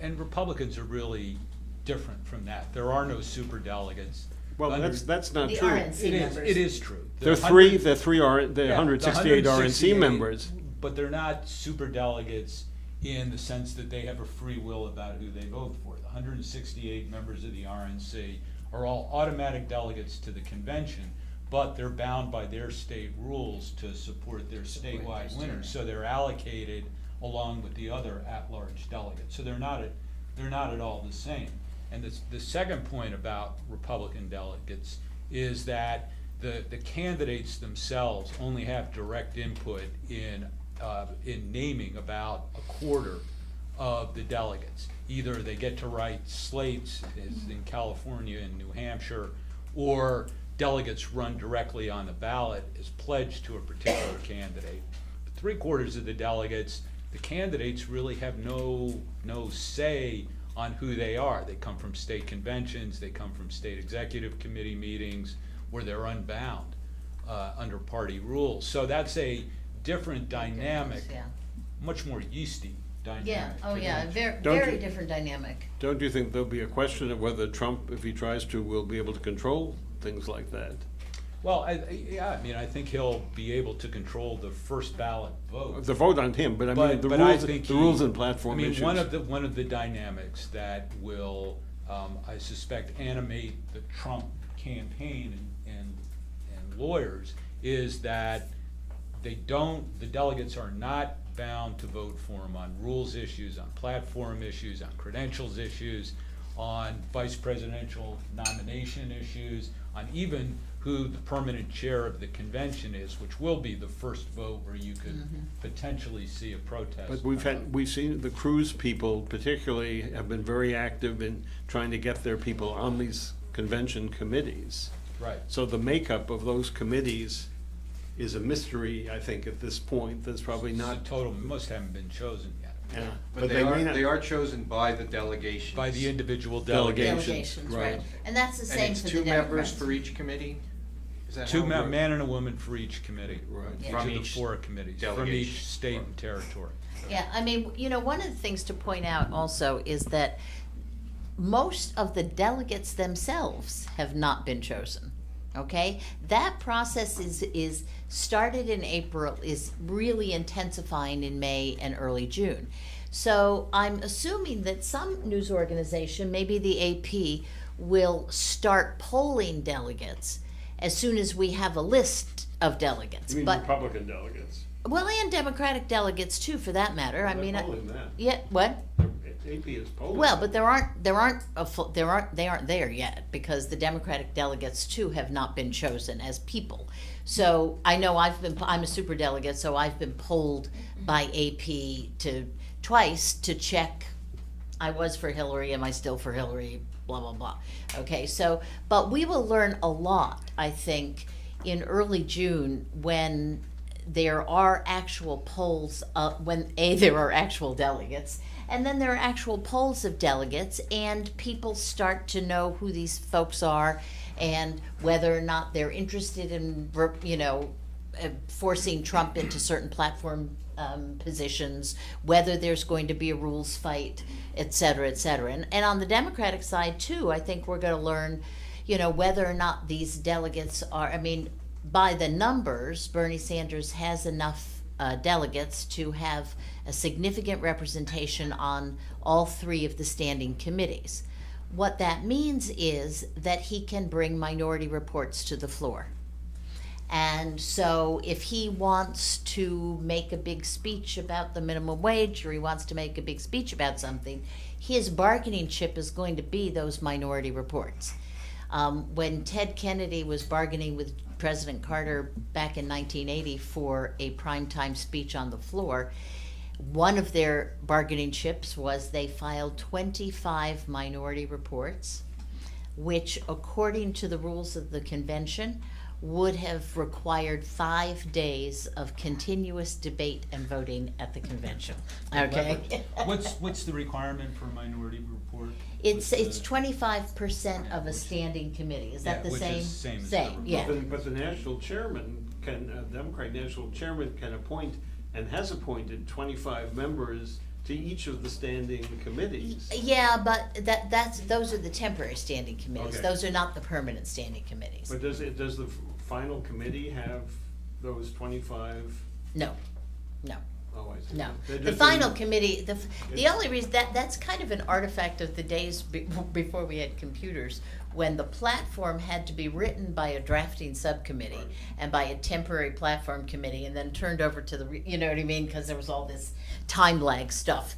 And Republicans are really different from that. There are no superdelegates. well, Under- that's not The true. RNC members. It is true. There are The three. 100 There are three. There are Yeah, 168 the RNC 168, members. but they're not superdelegates in the sense that they have a free will about who they vote for. The 168 members of the RNC are all automatic delegates to the convention, but they're bound by their state rules to support their statewide winners. So they're allocated along with the other at-large delegates. So they're not at all the same. And the second point about Republican delegates is that the candidates themselves only have direct input in naming about a quarter of the delegates. Either they get to write slates, as in California and New Hampshire, or delegates run directly on the ballot as pledged to a particular candidate. 3/4 of the delegates, the candidates really have no say on who they are. They come from state conventions, they come from state executive committee meetings, where they're unbound under party rules. So that's a different dynamic, Yeah. much more yeasty dynamic. Yeah, oh yeah, convention. Don't very you- different dynamic. Don't you think there'll be a question of whether Trump, if he tries to, will be able to control things like that? Well, I think he'll be able to control the first ballot vote. The vote on him, but I mean the But I rules, think the rules and platform I mean, issues. one of the dynamics that will, I suspect, animate the Trump campaign and lawyers is that the delegates are not bound to vote for him on rules issues, on platform issues, on credentials issues, on vice presidential nomination issues, on even who the permanent chair of the convention is, which will be the first vote where you could potentially see a protest. But we've seen the Cruz people particularly have been very active in trying to get their people on these convention committees. Right. So the makeup of those committees is a mystery, I think, at this point. That's probably It's not. a total, most haven't been chosen yet Yeah, But they may not. they are chosen by the delegations. by the individual Delegations, delegations. Delegations, right. right. And that's the And same it's for the two members Democrats. for each committee? Is that Two how it works? man and a woman for each committee. Right. Yeah. Each From of the each 4 committees, from delegation. each state and territory. Yeah, I mean, one of the things to point out also is that most of the delegates themselves have not been chosen. Okay, that process is started in April, is really intensifying in May and early June. So I'm assuming that some news organization, maybe the AP, will start polling delegates as soon as we have a list of delegates. You mean But Republican delegates? well, and Democratic delegates too, for that matter. I They're mean, polling that. yeah, what? AP is polling. Well, but they aren't there yet, because the Democratic delegates too have not been chosen as people. So I know I'm a superdelegate, so I've been polled by AP twice to check. I was for Hillary, am I still for Hillary? Blah blah blah. Okay, so but we will learn a lot, I think, in early June when there are actual polls. When there are actual delegates. And then there are actual polls of delegates, and people start to know who these folks are and whether or not they're interested in, forcing Trump into certain platform positions, whether there's going to be a rules fight, et cetera, et cetera. And on the Democratic side, too, I think we're going to learn, whether or not these delegates are, I mean, by the numbers, Bernie Sanders has enough delegates to have a significant representation on all 3 of the standing committees. What that means is that he can bring minority reports to the floor. And so if he wants to make a big speech about the minimum wage, or he wants to make a big speech about something, his bargaining chip is going to be those minority reports. When Ted Kennedy was bargaining with President Carter back in 1980 for a primetime speech on the floor, one of their bargaining chips was they filed 25 minority reports, which, according to the rules of the convention, would have required 5 days of continuous debate and voting at the convention. Okay? What's the requirement for a minority report? It's What's the- 25% of a standing committee. Is that the which same? is same as Same, the yeah. But the national chairman can, Democratic national chairman can appoint and has appointed 25 members to each of the standing committees. Yeah, but those are the temporary standing committees. Okay. Those are not the permanent standing committees. But does the final committee have those 25? No, no. Oh, I see. No, They're the just final in- committee, the only reason, that's kind of an artifact of the days before we had computers, when the platform had to be written by a drafting subcommittee Right. and by a temporary platform committee and then turned over to the, you know what I mean, because there was all this time lag stuff.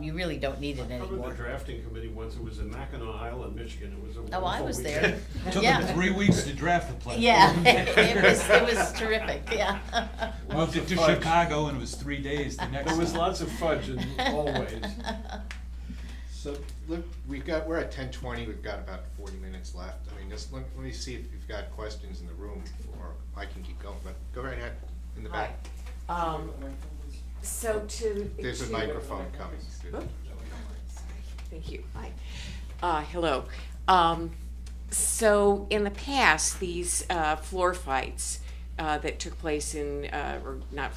You really don't need it I remember anymore. the drafting committee once, it was in Mackinac Island, Michigan, it was a wonderful Oh, I was weekend. there. Took Yeah. them 3 weeks to draft the plan. Yeah, it was terrific, yeah. Moved it to Fudge. Chicago and it was 3 days the next There was time. lots of fudge in always. So, look, we're at 10:20, we've got about 40 minutes left. I mean, just let me see if you've got questions in the room, or I can keep going, but go right ahead, in the back. So to. There's a to- microphone coming. Oop. Thank you. Hi. Hello. So in the past, these floor fights that took place in, or not,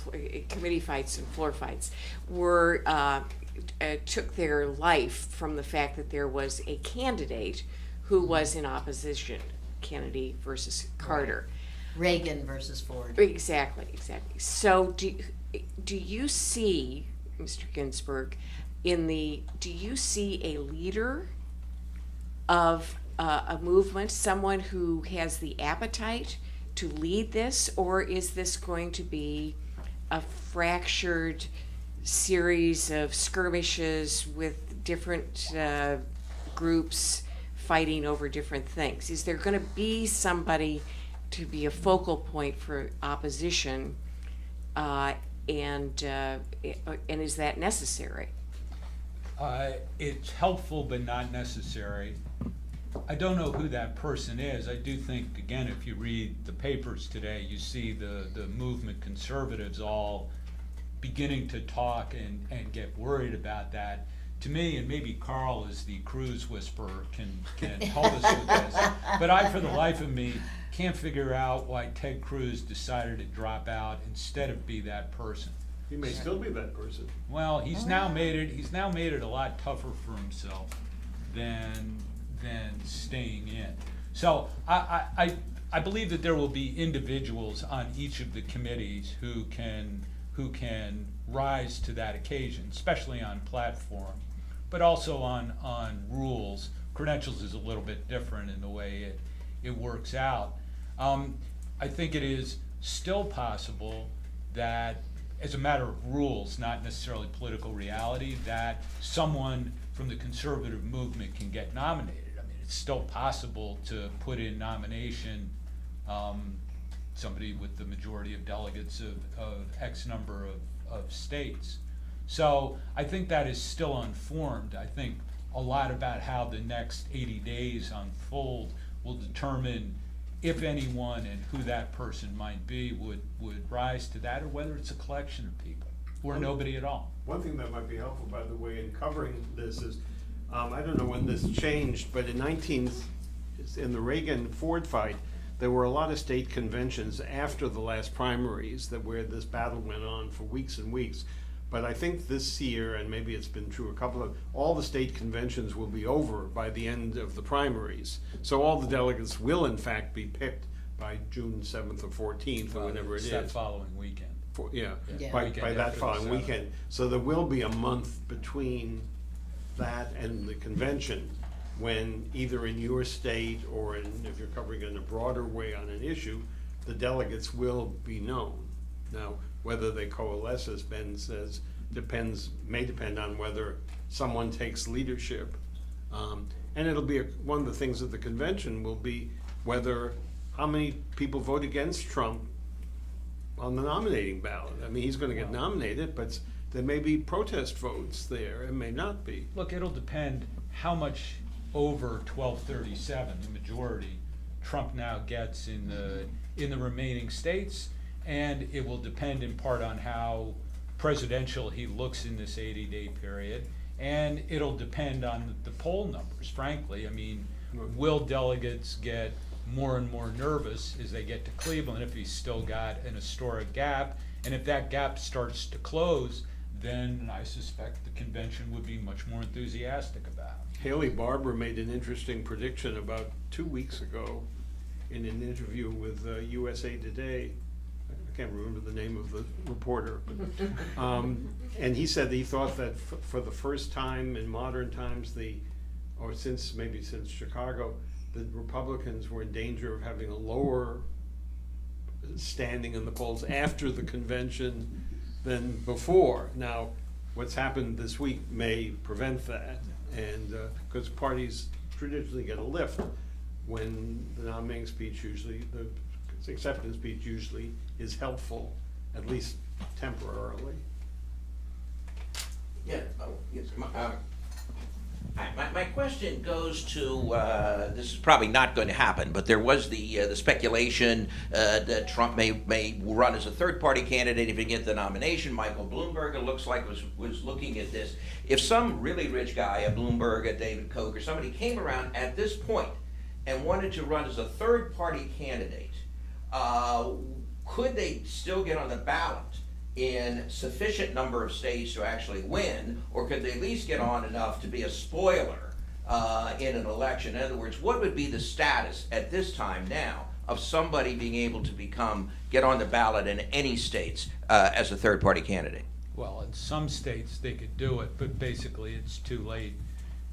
committee fights and floor fights were, took their life from the fact that there was a candidate who was in opposition, Kennedy versus Carter. Reagan versus Ford. Exactly. So do you see, Mr. Ginsburg, do you see a leader of a movement, someone who has the appetite to lead this, or is this going to be a fractured series of skirmishes with different groups fighting over different things? Is there going to be somebody to be a focal point for opposition, and is that necessary? It's helpful but not necessary. I don't know who that person is. I do think, again, if you read the papers today, you see the movement conservatives all beginning to talk and get worried about that. To me, and maybe Carl is the Cruz whisperer, can help us with this, but I, for the life of me, can't figure out why Ted Cruz decided to drop out instead of be that person. He may still be that person. Well, he's now made it a lot tougher for himself than staying in. So I believe that there will be individuals on each of the committees who can rise to that occasion, especially on platform, but also on rules. Credentials is a little bit different in the way it works out. I think it is still possible that, as a matter of rules, not necessarily political reality, that someone from the conservative movement can get nominated. I mean, it's still possible to put in nomination somebody with the majority of delegates of X number of states. So I think that is still unformed. I think a lot about how the next 80 days unfold will determine if anyone and who that person might be would rise to that, or whether it's a collection of people, or nobody at all. One thing that might be helpful, by the way, in covering this is, I don't know when this changed, but in the Reagan-Ford fight, there were a lot of state conventions after the last primaries where this battle went on for weeks and weeks. But I think this year, and maybe it's been true all the state conventions will be over by the end of the primaries. So all the delegates will in fact be picked by June 7th or 14th or whenever it It's is. that following weekend. Yeah. By Weekend that after the following 7th. weekend. So there will be a month between that and the convention, when either in your state or if you're covering it in a broader way on an issue, the delegates will be known. Now, whether they coalesce, as Ben says, may depend on whether someone takes leadership. And it'll be one of the things of the convention will be how many people vote against Trump on the nominating ballot. I mean, he's gonna get nominated, but there may be protest votes there, it may not be. Look, it'll depend how much over 1237, the majority, Trump now gets in the remaining states, and it will depend in part on how presidential he looks in this 80-day period, and it'll depend on the poll numbers, frankly. I mean, will delegates get more and more nervous as they get to Cleveland if he's still got an historic gap? And if that gap starts to close, then I suspect the convention would be much more enthusiastic about it. Haley Barbour made an interesting prediction about 2 weeks ago in an interview with USA Today. I can't remember the name of the reporter. And he said he thought that for the first time in modern times, since Chicago, the Republicans were in danger of having a lower standing in the polls after the convention than before. Now, what's happened this week may prevent that, and because parties traditionally get a lift when the nominating speech the acceptance speech usually is helpful, at least temporarily. Yeah, yes, my question goes to, this is probably not going to happen, but there was the speculation that Trump may run as a third-party candidate if he gets the nomination. Michael Bloomberg, it looks like, was looking at this. If some really rich guy, a Bloomberg, a David Koch, or somebody came around at this point and wanted to run as a third-party candidate, could they still get on the ballot in sufficient number of states to actually win, or could they at least get on enough to be a spoiler in an election? In other words, what would be the status at this time now of somebody being able to get on the ballot in any states as a third-party candidate? Well, in some states they could do it, but basically it's too late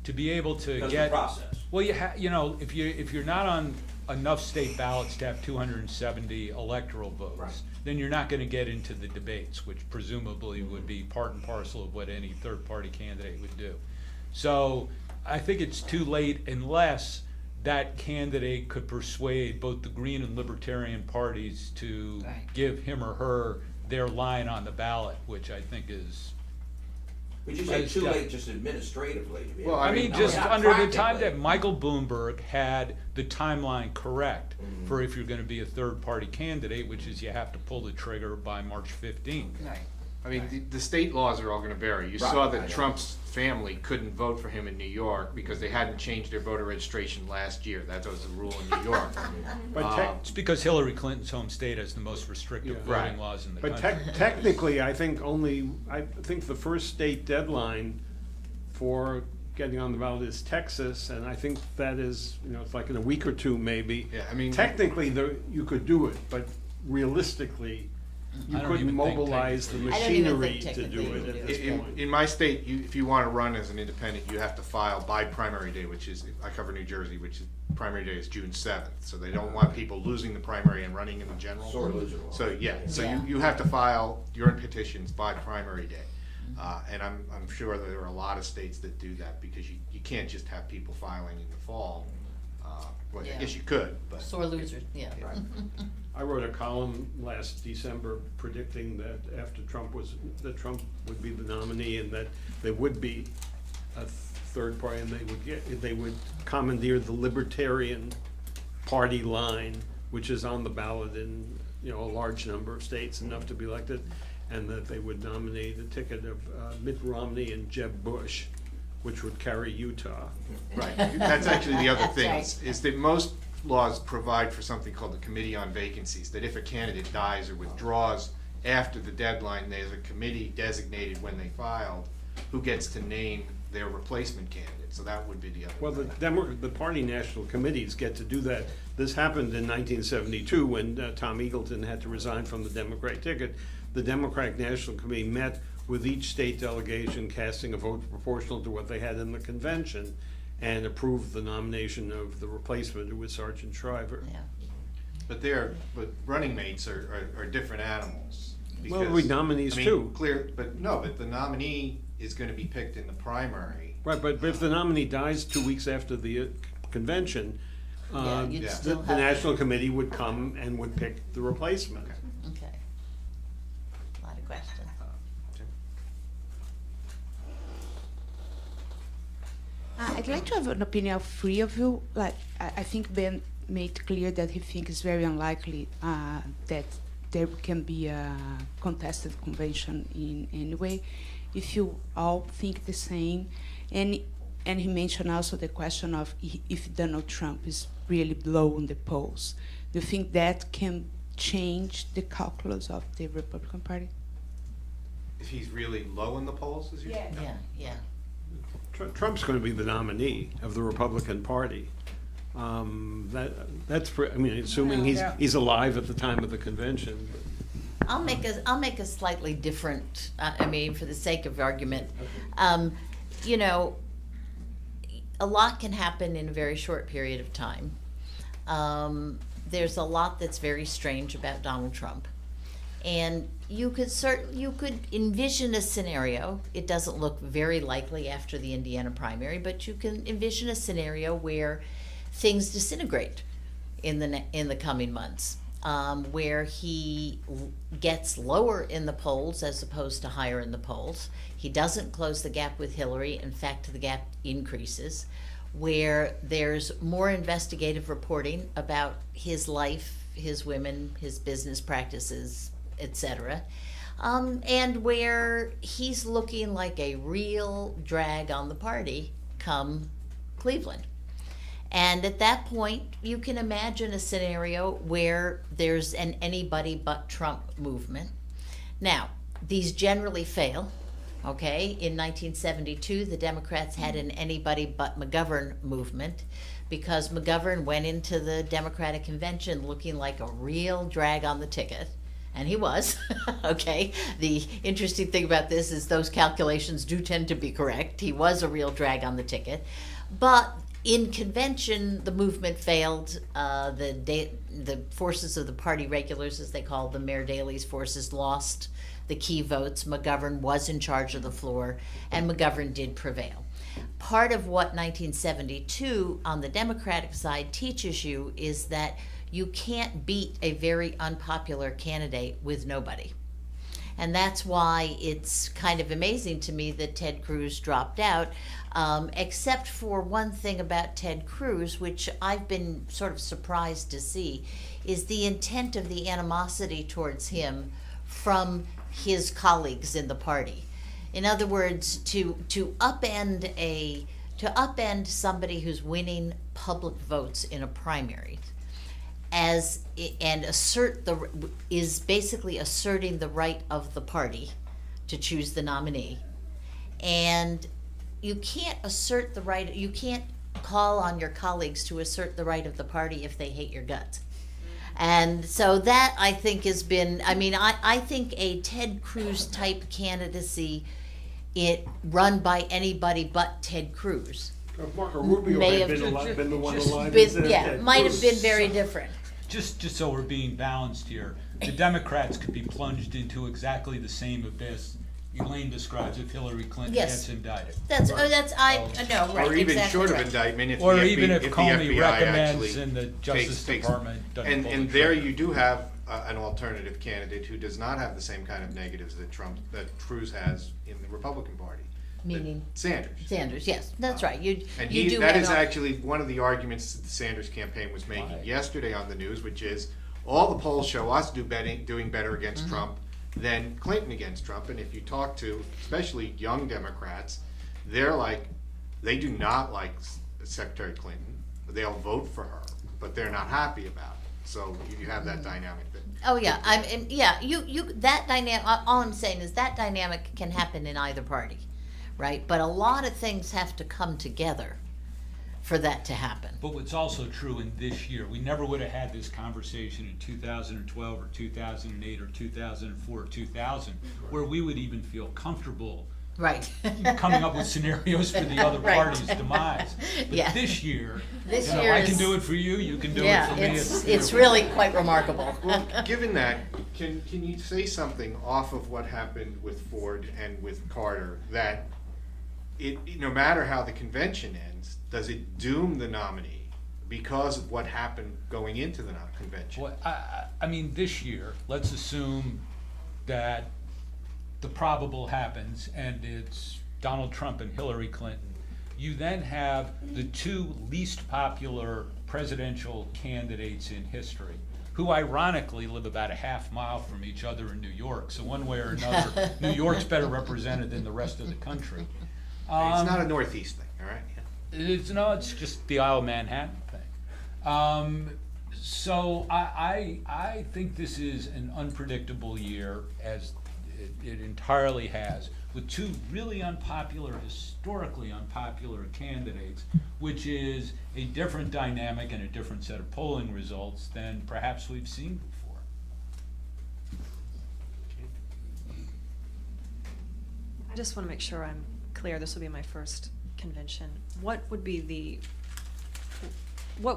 to be able to Because get. of the process. Well, if you're not on enough state ballots to have 270 electoral votes, Right. then you're not going to get into the debates, which presumably would be part and parcel of what any third-party candidate would do. So I think it's too late unless that candidate could persuade both the Green and Libertarian parties to Right. give him or her their line on the ballot, which I think is. Would you say It's too got- late just administratively? To be Well, able I to- mean, No, just not under the time practically. that Michael Bloomberg had the timeline correct for if you're going to be a third-party candidate, which is you have to pull the trigger by March 15th. Right. I mean, the state laws are all gonna vary. You Right, saw I that know. Trump's family couldn't vote for him in New York because they hadn't changed their voter registration last year. That was the rule in New York. But It's because Hillary Clinton's home state has the most restrictive Yeah. voting Right. laws in the But country. technically, I think the first state deadline for getting on the ballot is Texas, and I think that is, it's like in a week or two maybe. Yeah, I mean- Technically, you could do it, but realistically, you I don't couldn't even think mobilize the technically. I don't even machinery think to do technically it you at could this do it. point. In my state, if you want to run as an independent, you have to file by primary day, which is, I cover New Jersey, which is, primary day is June 7th. So they don't want people losing the primary and running in the general. Sore loser law. So, yeah, so Yeah. you have to file your petitions by primary day. And I'm sure that there are a lot of states that do that because you can't just have people filing in the fall. Well, I Yeah. guess you could, but. Sore losers, yeah. Right. I wrote a column last December predicting that after Trump would be the nominee and that there would be a third party and they would commandeer the Libertarian Party line, which is on the ballot in, a large number of states, enough to be elected, and that they would nominate a ticket of Mitt Romney and Jeb Bush, which would carry Utah. Right, that's actually the other thing, That's is that most laws provide for something called the Committee on Vacancies, that if a candidate dies or withdraws after the deadline, there's a committee designated when they filed who gets to name their replacement candidate, so that would be the other Well, thing. the party national committees get to do that. This happened in 1972 when Tom Eagleton had to resign from the Democratic ticket. The Democratic National Committee met with each state delegation casting a vote proportional to what they had in the convention and approved the nomination of the replacement, who was Sergeant Shriver. Yeah. But running mates are different animals. Well, because, we nominees I mean, too. But the nominee is gonna be picked in the primary. Right, but if the nominee dies 2 weeks after the convention, Yeah, you'd yeah. still the have. national committee would come and would pick the replacement. Okay. A lot of questions. I'd like to have an opinion of three of you. Like, I think Ben made clear that he thinks it's very unlikely that there can be a contested convention in any way. If you all think the same, and he mentioned also the question of if Donald Trump is really low in the polls. Do you think that can change the calculus of the Republican Party? If he's really low in the polls, as you say? Yeah. Trump's going to be the nominee of the Republican Party. Assuming he's alive at the time of the convention. I'll make a slightly different, for the sake of argument. A lot can happen in a very short period of time. There's a lot that's very strange about Donald Trump. And you could envision a scenario. It doesn't look very likely after the Indiana primary, but you can envision a scenario where things disintegrate in the coming months, where he gets lower in the polls as opposed to higher in the polls. He doesn't close the gap with Hillary. In fact, the gap increases, where there's more investigative reporting about his life, his women, his business practices, etc., and where he's looking like a real drag on the party come Cleveland. And at that point, you can imagine a scenario where there's an anybody but Trump movement. Now, these generally fail, okay? In 1972, the Democrats had an anybody but McGovern movement because McGovern went into the Democratic convention looking like a real drag on the ticket. And he was, okay? The interesting thing about this is those calculations do tend to be correct. He was a real drag on the ticket. But in convention, the movement failed. The forces of the party regulars, as they call them, Mayor Daley's forces, lost the key votes. McGovern was in charge of the floor, and McGovern did prevail. Part of what 1972 on the Democratic side teaches you is that you can't beat a very unpopular candidate with nobody. And that's why it's kind of amazing to me that Ted Cruz dropped out, except for one thing about Ted Cruz, which I've been sort of surprised to see, is the intent of the animosity towards him from his colleagues in the party. In other words, to upend somebody who's winning public votes in a primary is basically asserting the right of the party to choose the nominee. And you can't call on your colleagues to assert the right of the party if they hate your guts. And so that, I think, has been, I think a Ted Cruz type candidacy, run by anybody but Ted Cruz, Marco Rubio may had have been the one alive. might have been very different. Just so we're being balanced here, the Democrats could be plunged into exactly the same abyss Elaine describes if Hillary Clinton Yes. gets indicted. Right, Or even exactly short of right. indictment, if Or the even if the Comey FBI recommends actually and the Justice takes- Department doesn't pull the And there trigger. you do have an alternative candidate who does not have the same kind of negatives that Cruz has in the Republican Party. Meaning? Sanders. Yes, that's right. And You do that have is a- actually one of the arguments that the Sanders campaign was making yesterday on the news, which is all the polls show us doing better against Mm-hmm. Trump than Clinton against Trump. And if you talk to especially young Democrats, they do not like Secretary Clinton. They'll vote for her, but they're not happy about it. So you have that dynamic. Oh yeah, that dynamic. All I'm saying is that dynamic can happen in either party, right? But a lot of things have to come together for that to happen. But what's also true in this year, we never would have had this conversation in 2012 or 2008 or 2004 or 2000, where we would even feel comfortable Right. coming up with scenarios for the other Right. party's demise. But Yeah. this year, This year I can is- do it for you, you can do it Yeah, for me. it's really quite remarkable. Well, given that, can you say something off of what happened with Ford and with Carter, that no matter how the convention ends, does it doom the nominee because of what happened going into the convention? Well, I mean, this year, let's assume that the probable happens and it's Donald Trump and Hillary Clinton. You then have the two least popular presidential candidates in history, who ironically live about a half mile from each other in New York. So one way or another, New York's better represented than the rest of the country. It's not a Northeast thing, all right? It's just the Isle of Manhattan thing. So I think this is an unpredictable year, as it entirely has, with two really unpopular, historically unpopular candidates, which is a different dynamic and a different set of polling results than perhaps we've seen before. I just want to make sure I'm clear. This will be my first convention. What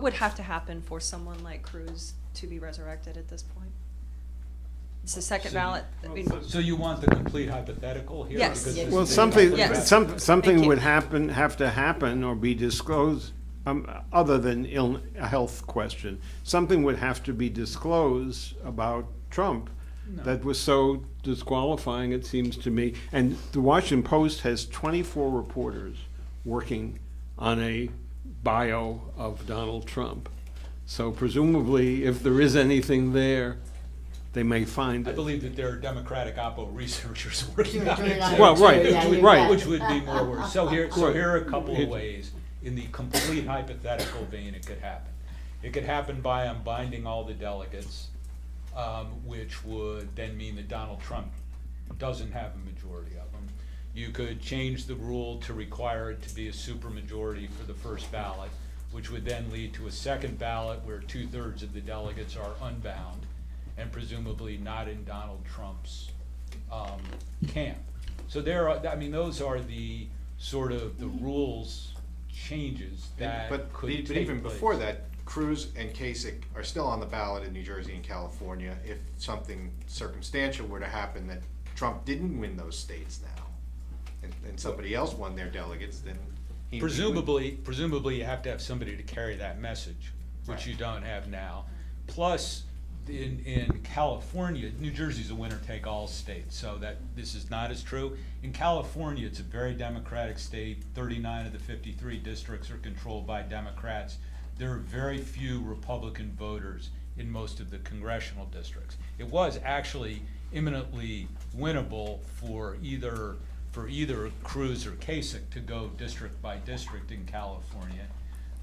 would have to happen for someone like Cruz to be resurrected at this point? It's the second So ballot. I mean, So you want the complete hypothetical here? Yes. Because Yes. this Well, is a something, Yes. something Thank you. would have to happen or be disclosed, other than a health question. Something would have to be disclosed about Trump No. that was so disqualifying, it seems to me. And the Washington Post has 24 reporters working on a bio of Donald Trump. So presumably, if there is anything there, they may find I it. believe that there are Democratic Oppo researchers working on doing it. it too, Well, right, right. Which would be more worse. So here are a couple of It- ways, in the complete hypothetical vein, it could happen. It could happen by unbinding all the delegates, which would then mean that Donald Trump doesn't have a majority of them. You could change the rule to require it to be a supermajority for the first ballot, which would then lead to a second ballot where 2/3 of the delegates are unbound and presumably not in Donald Trump's camp. So those are the sort of the rules changes that But could but take even place. before that, Cruz and Kasich are still on the ballot in New Jersey and California. If something circumstantial were to happen that Trump didn't win those states now, and somebody else won their delegates, then he would. Presumably you have to have somebody to carry that message, which Right. you don't have now. Plus, in California, New Jersey's a winner-take-all state, so that this is not as true. In California, it's a very Democratic state. 39 of the 53 districts are controlled by Democrats. There are very few Republican voters in most of the congressional districts. It was actually imminently winnable for either Cruz or Kasich to go district by district in California.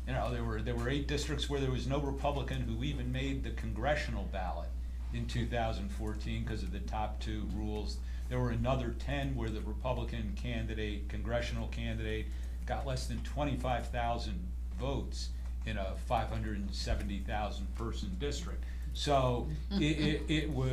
You know, there were 8 districts where there was no Republican who even made the congressional ballot in 2014 because of the top 2 rules. There were another 10 where the Republican congressional candidate, got less than 25,000 votes in a 570,000 person district. So to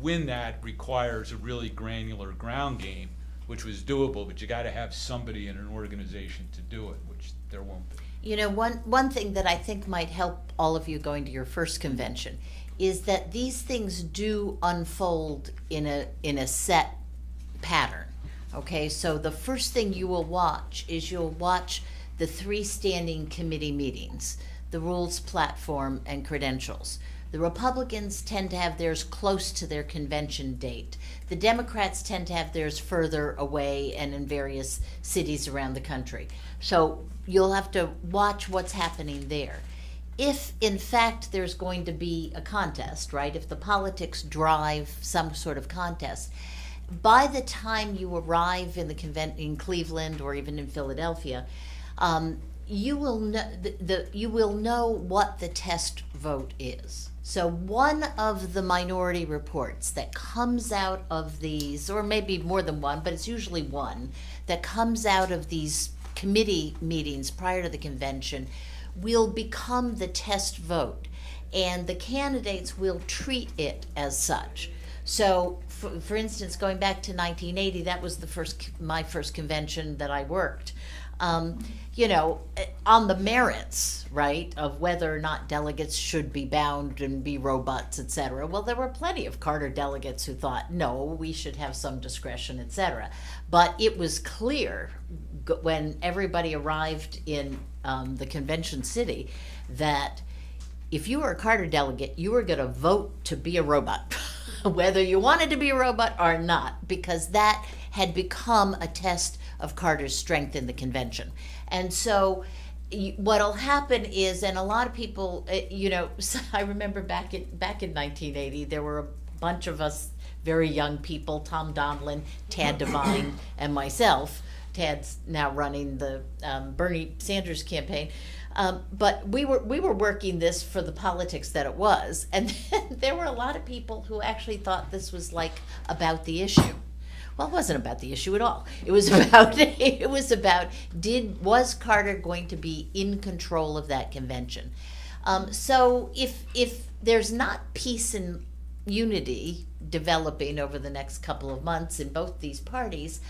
win that requires a really granular ground game, which was doable, but you got to have somebody in an organization to do it, which there won't be. You know, one thing that I think might help all of you going to your first convention is that these things do unfold in a set pattern. Okay, so the first thing you will watch is the 3 standing committee meetings, the rules platform and credentials. The Republicans tend to have theirs close to their convention date. The Democrats tend to have theirs further away and in various cities around the country. So you'll have to watch what's happening there. If, in fact, there's going to be a contest, right, if the politics drive some sort of contest, by the time you arrive in in Cleveland or even in Philadelphia, you will know what the test vote is. So one of the minority reports that comes out of these, or maybe more than one, but it's usually one, that comes out of these committee meetings prior to the convention will become the test vote, and the candidates will treat it as such. So, for instance, going back to 1980, that was my first convention that I worked. You know, on the merits, right, of whether or not delegates should be bound and be robots, et cetera. Well, there were plenty of Carter delegates who thought, no, we should have some discretion, et cetera. But it was clear when everybody arrived in the convention city that if you were a Carter delegate, you were going to vote to be a robot, whether you wanted to be a robot or not, because that had become a test of Carter's strength in the convention. And so what'll happen is, and a lot of people, you know, I remember back in 1980, there were a bunch of us very young people, Tom Donlin, Tad Devine, and myself. Tad's now running the Bernie Sanders campaign. But we were working this for the politics that it was, and then there were a lot of people who actually thought this was like about the issue. Well, it wasn't about the issue at all. It was about was Carter going to be in control of that convention? So if there's not peace and unity developing over the next couple of months in both these parties,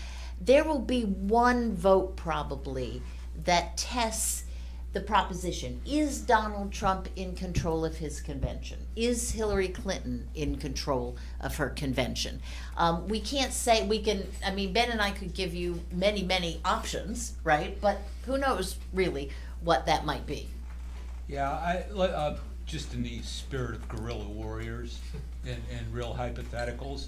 there will be one vote probably that tests the proposition. Is Donald Trump in control of his convention? Is Hillary Clinton in control of her convention? We can't say, Ben and I could give you many, many options, right? But who knows really what that might be. Yeah, just in the spirit of guerrilla warriors and real hypotheticals,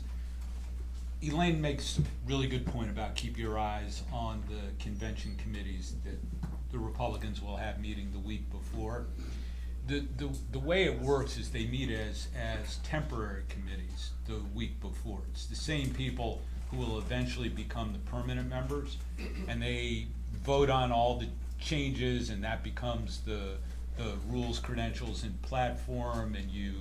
Elaine makes a really good point about keep your eyes on the convention committees that the Republicans will have meeting the week before. The way it works is they meet as temporary committees the week before. It's the same people who will eventually become the permanent members, and they vote on all the changes, and that becomes the rules, credentials, and platform, and you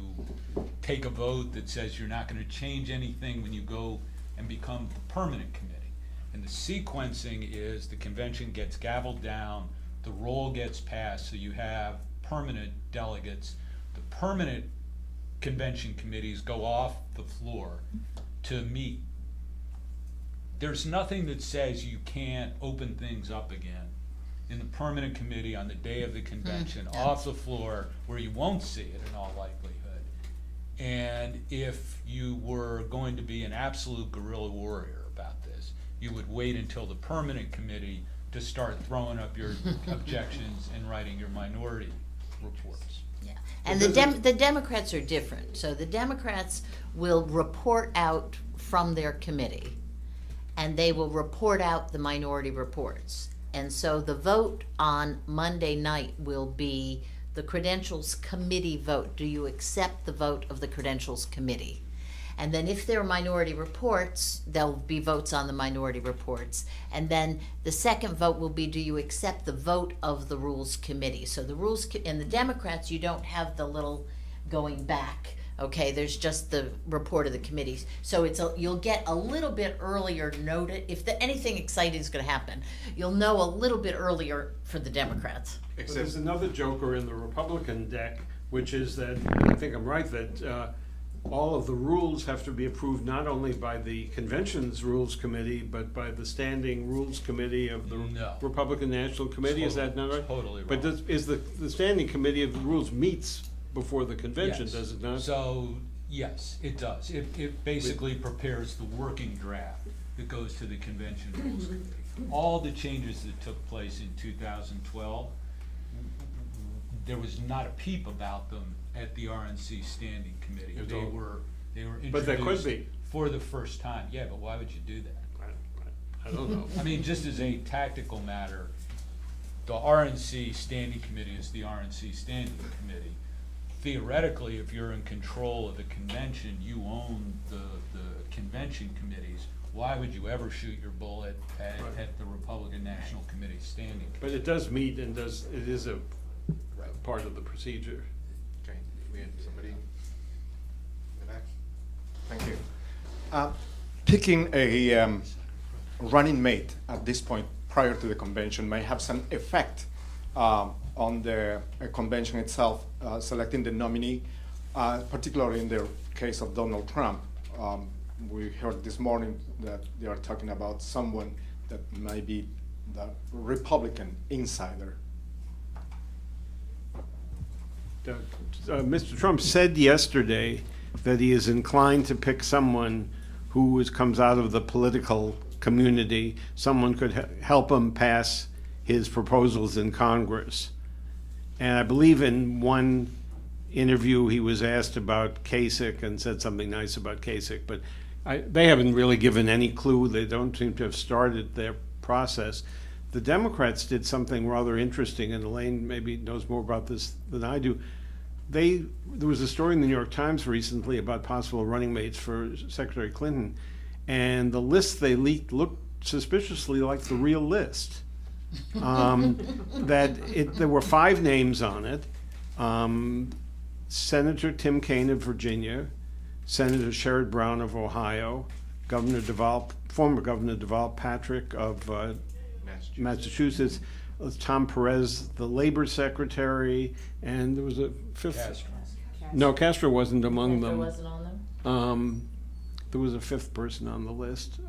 take a vote that says you're not going to change anything when you go and become the permanent committee. And the sequencing is the convention gets gavelled down, the roll gets passed, so you have permanent delegates. The permanent convention committees go off the floor to meet. There's nothing that says you can't open things up again in the permanent committee on the day of the convention, off the floor, where you won't see it in all likelihood. And if you were going to be an absolute guerrilla warrior about this, you would wait until the permanent committee to start throwing up your objections and writing your minority reports. Yeah, and the Democrats are different. So the Democrats will report out from their committee, and they will report out the minority reports. And so the vote on Monday night will be the Credentials Committee vote. Do you accept the vote of the Credentials Committee? And then if there are minority reports, there'll be votes on the minority reports. And then the second vote will be, do you accept the vote of the Rules Committee? So the Rules, and the Democrats, you don't have the little going back. Okay, there's just the report of the committees. So you'll get a little bit earlier notice. If anything exciting is going to happen, you'll know a little bit earlier for the Democrats. But there's another joker in the Republican deck, which is that, I think I'm right, that all of the rules have to be approved not only by the convention's rules committee, but by the standing rules committee of the Republican National Committee. Is that not right? Totally wrong. But is the standing committee of the rules meets before the convention, does it not? So, yes, it does. It basically prepares the working draft that goes to the convention rules committee. All the changes that took place in 2012, there was not a peep about them at the RNC standing committee. They were introduced but there could be. For the first time. Yeah, but why would you do that? I don't know. I mean, just as a tactical matter, the RNC standing committee is the RNC standing committee. Theoretically, if you're in control of the convention, you own the convention committees. Why would you ever shoot your bullet at the Republican National Committee standing committee? But it does meet and it is a part of the procedure. Okay, we had somebody in the back. Thank you. Picking a running mate at this point prior to the convention may have some effect on the convention itself, selecting the nominee, particularly in the case of Donald Trump. We heard this morning that they are talking about someone that might be the Republican insider. Mr. Trump said yesterday that he is inclined to pick someone who comes out of the political community, someone could help him pass his proposals in Congress. And I believe in one interview he was asked about Kasich and said something nice about Kasich, but they haven't really given any clue. They don't seem to have started their process. the Democrats did something rather interesting, and Elaine maybe knows more about this than I do. There was a story in the New York Times recently about possible running mates for Secretary Clinton, and the list they leaked looked suspiciously like the real list. There were 5 names on it. Senator Tim Kaine of Virginia, Senator Sherrod Brown of Ohio, former Governor Deval Patrick of Massachusetts, Tom Perez, the Labor Secretary, and there was a 5th. Castro. No, Castro wasn't among them. wasn't on them? There was a 5th person on the list.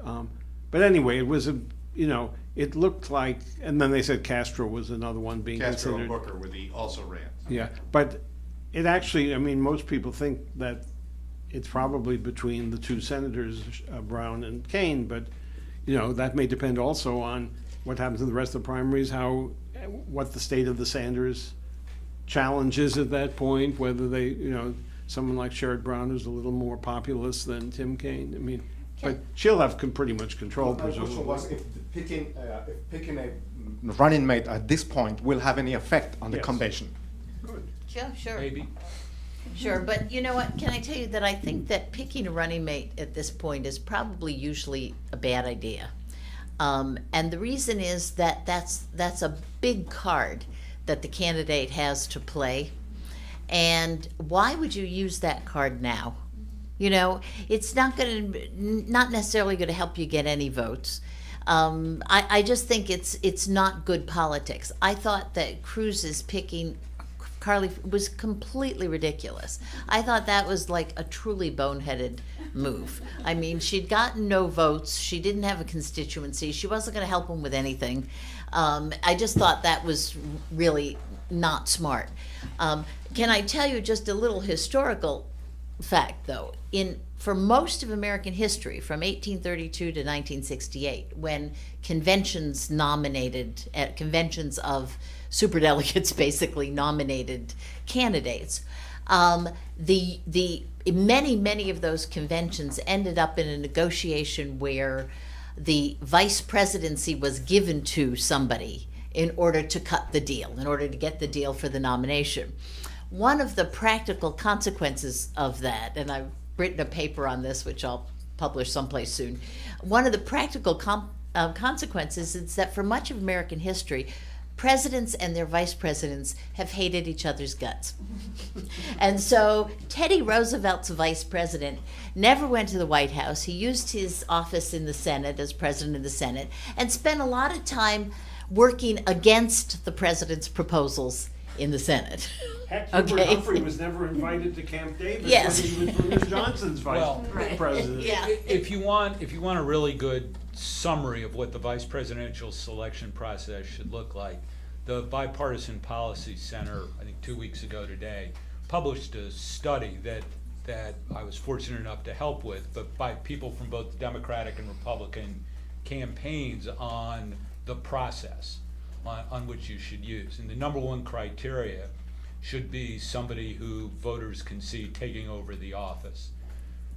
But anyway, it was it looked like, and then they said Castro was another one being Castro and considered. Booker also ran. Yeah, but it actually, most people think that it's probably between the 2 senators, Brown and Kaine, but, that may depend also on what happens in the rest of the primaries, what the state of the Sanders challenge is at that point, whether they, someone like Sherrod Brown is a little more populist than Tim Kaine. But she'll have pretty much control, My question presumably. was if picking a running mate at this point will have any effect on the Yes. convention. Sure. Maybe. Sure, but you know what, can I tell you that I think that picking a running mate at this point is probably usually a bad idea. And the reason is that that's a big card that the candidate has to play. And why would you use that card now? It's not necessarily going to help you get any votes. I just think it's not good politics. I thought that Cruz's picking Carly was completely ridiculous. I thought that was like a truly boneheaded move. She'd gotten no votes. She didn't have a constituency. She wasn't going to help him with anything. I just thought that was really not smart. Can I tell you just a little historical fact, though? For most of American history, from 1832 to 1968, when conventions of superdelegates basically nominated candidates, many of those conventions ended up in a negotiation where the vice presidency was given to somebody in order to cut the deal, in order to get the deal for the nomination. One of the practical consequences of that, and I've written a paper on this, which I'll publish someplace soon, one of the practical consequences is that for much of American history, presidents and their vice presidents have hated each other's guts. And so Teddy Roosevelt's vice president never went to the White House. He used his office in the Senate as president of the Senate and spent a lot of time working against the president's proposals in the Senate. Heck, Hubert Humphrey was never invited to Camp David Yes. when he was Lyndon Johnson's vice president. Yeah. If you want a really good summary of what the vice presidential selection process should look like, the Bipartisan Policy Center, I think 2 weeks ago today, published a study that I was fortunate enough to help with, but by people from both the Democratic and Republican campaigns on the process on which you should use. And the number 1 criteria should be somebody who voters can see taking over the office.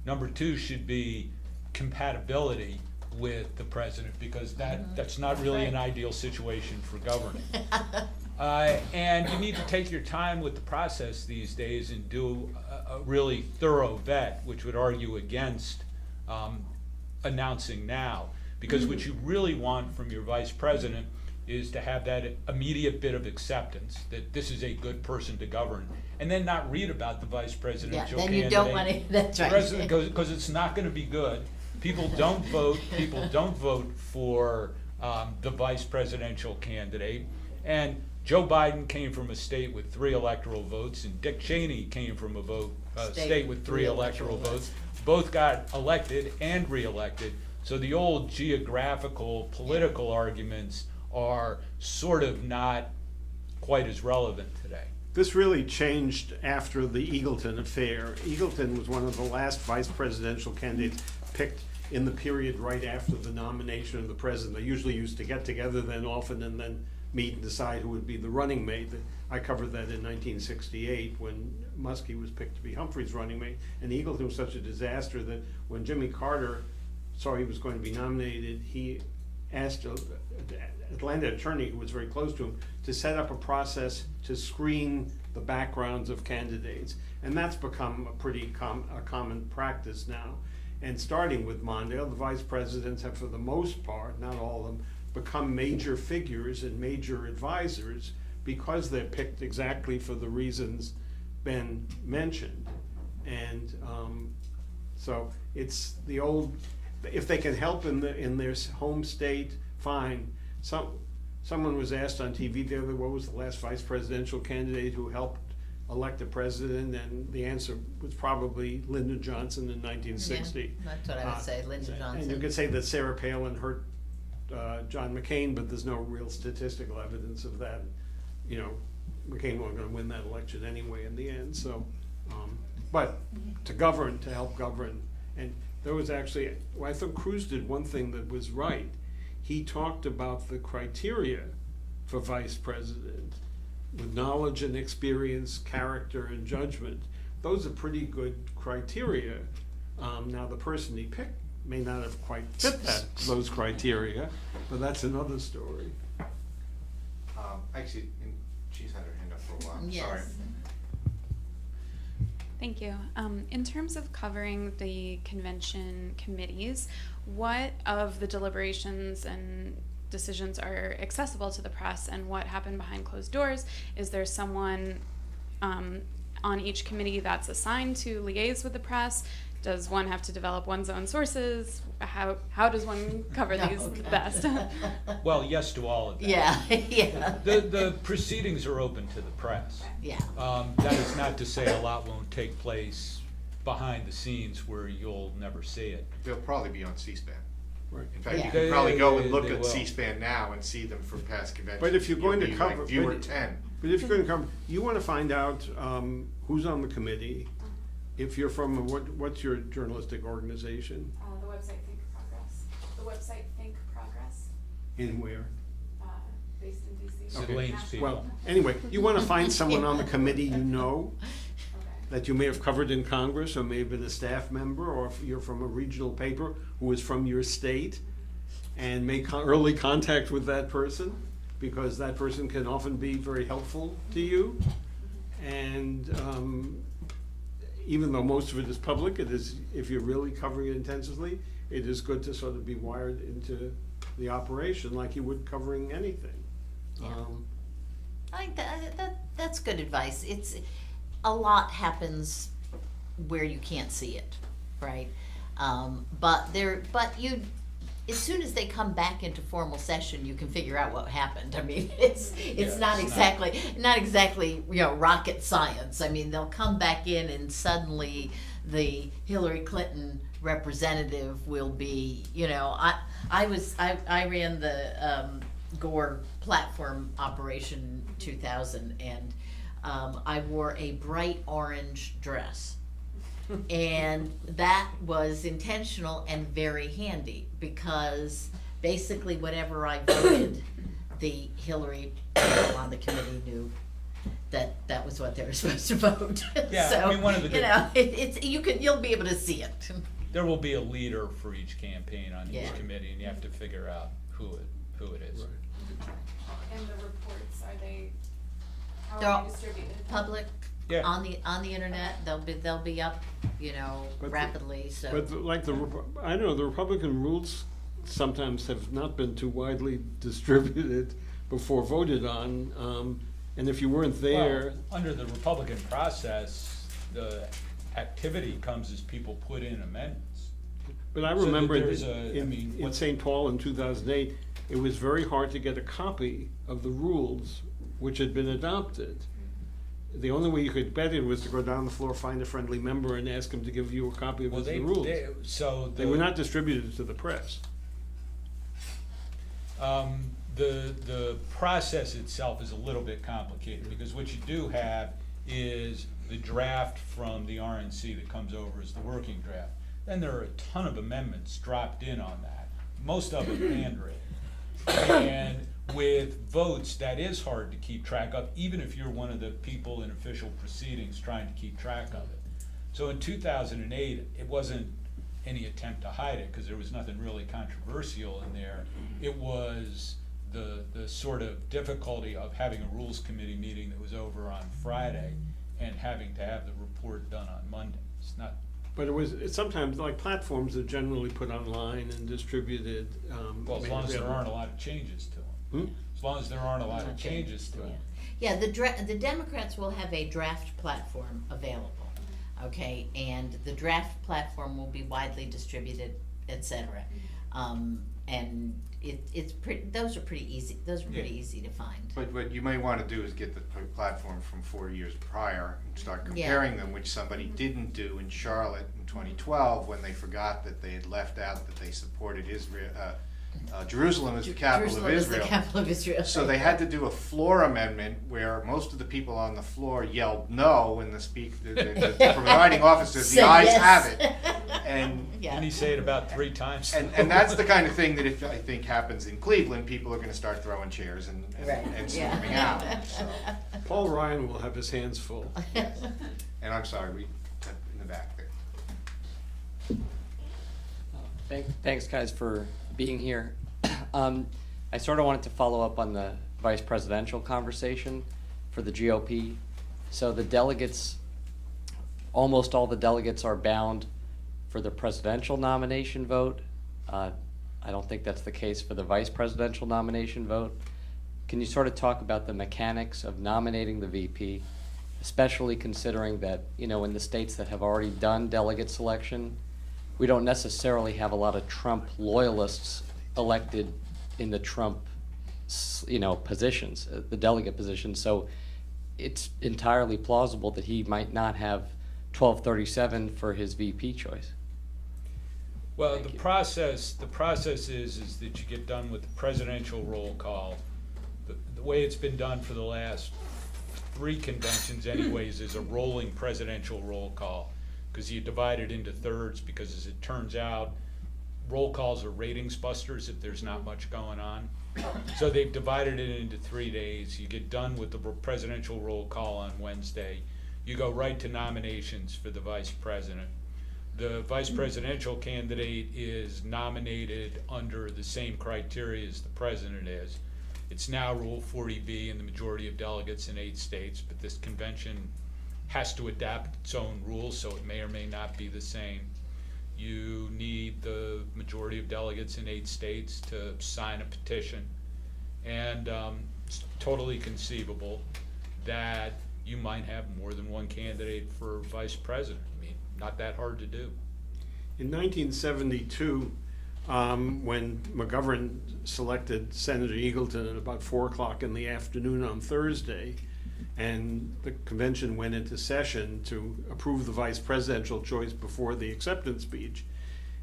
Number 2 should be compatibility with the president, because that's not really an ideal situation for governing. And you need to take your time with the process these days and do a really thorough vet, which would argue against announcing now. Because what you really want from your vice president is to have that immediate bit of acceptance that this is a good person to govern, and then not read about the vice presidential then candidate. you don't want to, that's right. Because it's not going to be good. People don't vote for the vice presidential candidate. And Joe Biden came from a state with 3 electoral votes, and Dick Cheney came from a state with 3 electoral votes. Both got elected and reelected. So the old geographical, political arguments are sort of not quite as relevant today. This really changed after the Eagleton affair. Eagleton was one of the last vice presidential candidates picked in the period right after the nomination of the president. They usually used to get together then often and then meet and decide who would be the running mate. I covered that in 1968 when Muskie was picked to be Humphrey's running mate. And Eagleton was such a disaster that when Jimmy Carter saw he was going to be nominated, he asked the Atlanta attorney, who was very close to him, to set up a process to screen the backgrounds of candidates. And that's become a pretty common practice now. And starting with Mondale, the vice presidents have, for the most part, not all of them, become major figures and major advisors because they're picked exactly for the reasons Ben mentioned. And so it's the old, if they can help in their home state, fine. Someone was asked on TV the other day, what was the last vice presidential candidate who helped elect a president? And the answer was probably Lyndon Johnson in 1960. Yeah, that's what I would say, Lyndon Johnson. And you could say that Sarah Palin hurt John McCain, but there's no real statistical evidence of that. You know, McCain wasn't going to win that election anyway in the end. So, but to govern, to help govern, and there was actually, well, I thought Cruz did one thing that was right. He talked about the criteria for vice president with knowledge and experience, character and judgment. Those are pretty good criteria. Now the person he picked may not have quite fit those criteria, but that's another story. Actually, she's had her hand up for a while. Yes. Sorry. Thank you. In terms of covering the convention committees, what of the deliberations and decisions are accessible to the press, and what happened behind closed doors? Is there someone on each committee that's assigned to liaise with the press? Does one have to develop one's own sources? How does one cover these best? Well, yes to all of that. Yeah, yeah. The proceedings are open to the press. Yeah. That is not to say a lot won't take place behind the scenes where you'll never see it. They'll probably be on C-SPAN. Right. In fact, Yeah. you can probably go and look They at will. C-SPAN now and see them from past conventions. But if you're going to You'll be cover- like viewer but- 10. But if you're going to cover, you want to find out who's on the committee. If you're from, what's your journalistic organization? The website Think Progress. The website Think Progress, In where? based in DC. It's Okay. Elaine's people. Well, anyway, you want to find someone on the committee you know, Okay. that you may have covered in Congress, or may have been a staff member, or if you're from a regional paper who is from your state, and make early contact with that person, because that person can often be very helpful to you. And even though most of it is public, it is, if you're really covering it intensively, it is good to sort of be wired into the operation like you would covering anything. Yeah. I think that's good advice. It's a lot happens where you can't see it, right? But you, as soon as they come back into formal session, you can figure out what happened. I mean, it's not exactly rocket science. I mean, they'll come back in and suddenly the Hillary Clinton representative will be, I ran the Gore platform operation 2000, and I wore a bright orange dress. And that was intentional and very handy, because basically whatever I voted, the Hillary people on the committee knew that was what they were supposed to vote. Yeah, So, I mean, one of the good- you'll be able to see it. There will be a leader for each campaign on Yeah. each committee, and you have to figure out who it is. And the reports, how They're are all they distributed? Public, Yeah. on the internet, they'll be up, But rapidly, so. But I don't know, the Republican rules sometimes have not been too widely distributed before voted on. And if you weren't there, Well, under the Republican process, the activity comes as people put in amendments. but I So that remember there's in what- St. Paul in 2008, it was very hard to get a copy of the rules which had been adopted. The only way you could get it was to go down the floor, find a friendly member, and ask him to give you a copy of Well, the rules. They were not distributed to the press. The process itself is a little bit complicated, because what you do have is the draft from the RNC that comes over as the working draft. Then there are a ton of amendments dropped in on that, most of it handwritten. And with votes, that is hard to keep track of, even if you're one of the people in official proceedings trying to keep track of it. So in 2008, it wasn't any attempt to hide it, because there was nothing really controversial in there. It was the sort of difficulty of having a rules committee meeting that was over on Friday and having to have the report done on Monday. It's not. But it's sometimes, like, platforms are generally put online and distributed. Well, as long as there aren't a lot of changes to them. As long as there aren't a lot of changes to them. Yeah, the Democrats will have a draft platform available, okay, and the draft platform will be widely distributed, et cetera. And it's pretty. Those are pretty easy. Those are pretty easy to find. But what you may want to do is get the platform from 4 years prior and start comparing them, which somebody didn't do in Charlotte in 2012 when they forgot that they had left out that they supported Israel. Jerusalem is the capital of Israel. Jerusalem is the capital of Israel. So they had to do a floor amendment where most of the people on the floor yelled no, and the presiding officer said the ayes have it. And Didn't he say it about 3 times? and that's the kind of thing that if I think happens in Cleveland, people are going to start throwing chairs and storming out. So. Paul Ryan will have his hands full. And I'm sorry, we in the back there. Thanks, guys, for being here. I sort of wanted to follow up on the vice presidential conversation for the GOP. So the delegates, almost all the delegates are bound for the presidential nomination vote. I don't think that's the case for the vice presidential nomination vote. Can you sort of talk about the mechanics of nominating the VP, especially considering that, in the states that have already done delegate selection, we don't necessarily have a lot of Trump loyalists elected in the Trump, positions, the delegate positions. So it's entirely plausible that he might not have 1237 for his VP choice. Well, the process is that you get done with the presidential roll call. The way it's been done for the last 3 conventions anyways is a rolling presidential roll call, because you divide it into thirds, because as it turns out, roll calls are ratings busters if there's not much going on. So they've divided it into 3 days. You get done with the presidential roll call on Wednesday. You go right to nominations for the vice president. The vice presidential candidate is nominated under the same criteria as the president is. It's now Rule 40B in the majority of delegates in 8 states, but this convention has to adapt its own rules, so it may or may not be the same. You need the majority of delegates in 8 states to sign a petition. And it's totally conceivable that you might have more than one candidate for vice president. I mean, not that hard to do. In 1972, when McGovern selected Senator Eagleton at about 4 o'clock in the afternoon on Thursday, and the convention went into session to approve the vice presidential choice before the acceptance speech.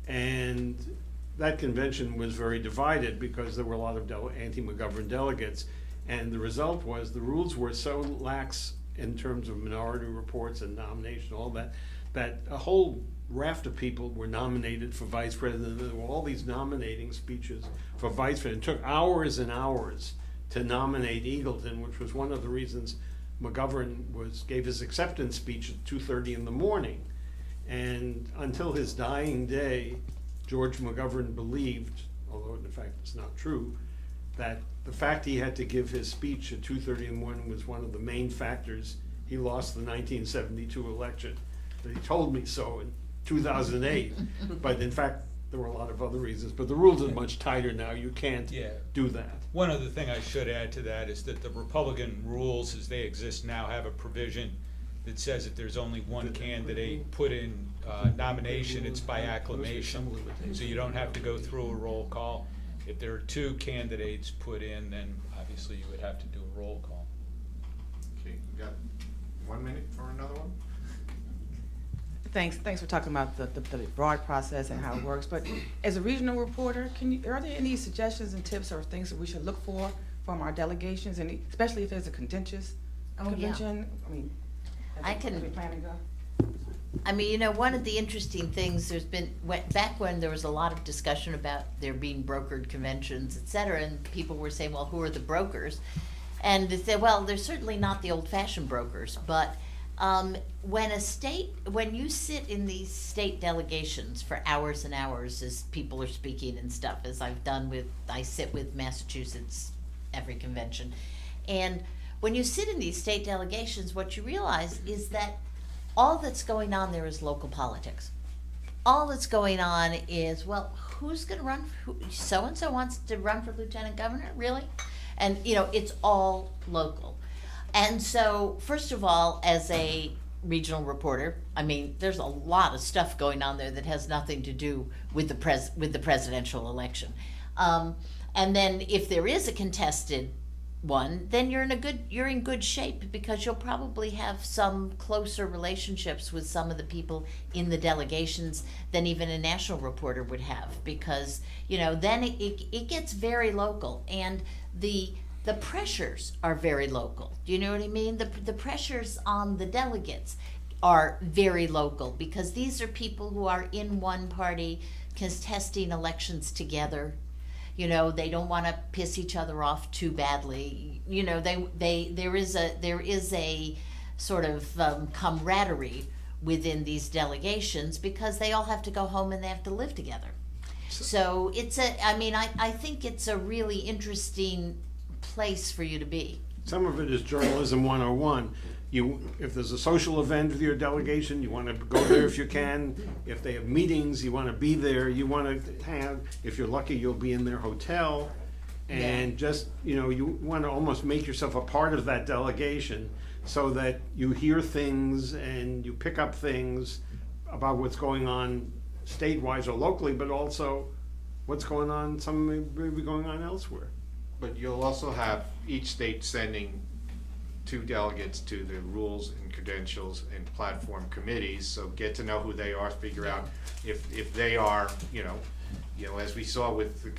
And that convention was very divided because there were a lot of anti-McGovern delegates. And the result was the rules were so lax in terms of minority reports and nomination, all that, that a whole raft of people were nominated for vice president. There were all these nominating speeches for vice president. It took hours and hours to nominate Eagleton, which was one of the reasons McGovern gave his acceptance speech at 2:30 in the morning. And until his dying day, George McGovern believed, although in fact it's not true, that the fact he had to give his speech at 2:30 in the morning was one of the main factors he lost the 1972 election. But he told me so in 2008, but in fact there were a lot of other reasons. But the rules are much tighter now. You can't do that. One other thing I should add to that is that the Republican rules as they exist now have a provision that says if there's only one candidate put in nomination, it's by acclamation, so you don't have to go through a roll call. If there are 2 candidates put in, then obviously you would have to do a roll call. Okay, you got 1 minute for another one? Thanks for talking about the broad process and how it works. But as a regional reporter, are there any suggestions and tips or things that we should look for from our delegations, and especially if there's a contentious convention? Yeah. I mean, I can. we plan to go? I mean, one of the interesting things, there's been, back when there was a lot of discussion about there being brokered conventions, et cetera, and people were saying, well, who are the brokers? And they said, well, they're certainly not the old-fashioned brokers, but When you sit in these state delegations for hours and hours as people are speaking and stuff, as I sit with Massachusetts every convention, and when you sit in these state delegations, what you realize is that all that's going on there is local politics. All that's going on is, well, who's going to run? So-and-so wants to run for lieutenant governor, really? And, it's all local. And so, first of all, as a regional reporter, there's a lot of stuff going on there that has nothing to do with the presidential election. And then if there is a contested one, then you're in good shape, because you'll probably have some closer relationships with some of the people in the delegations than even a national reporter would have, because then it gets very local, and the pressures are very local. Do you know what I mean? The pressures on the delegates are very local, because these are people who are in one party contesting elections together. They don't want to piss each other off too badly. There is a sort of camaraderie within these delegations, because they all have to go home and they have to live together. So I think it's a really interesting place for you to be. Some of it is journalism 101. If there's a social event with your delegation, you want to go there if you can. If they have meetings, you want to be there. You want to have, if you're lucky, you'll be in their hotel. And just, you want to almost make yourself a part of that delegation, so that you hear things and you pick up things about what's going on statewide or locally, but also what's going on, some may be going on elsewhere. But you'll also have each state sending 2 delegates to the rules and credentials and platform committees, so get to know who they are, figure out if they are, as we saw with the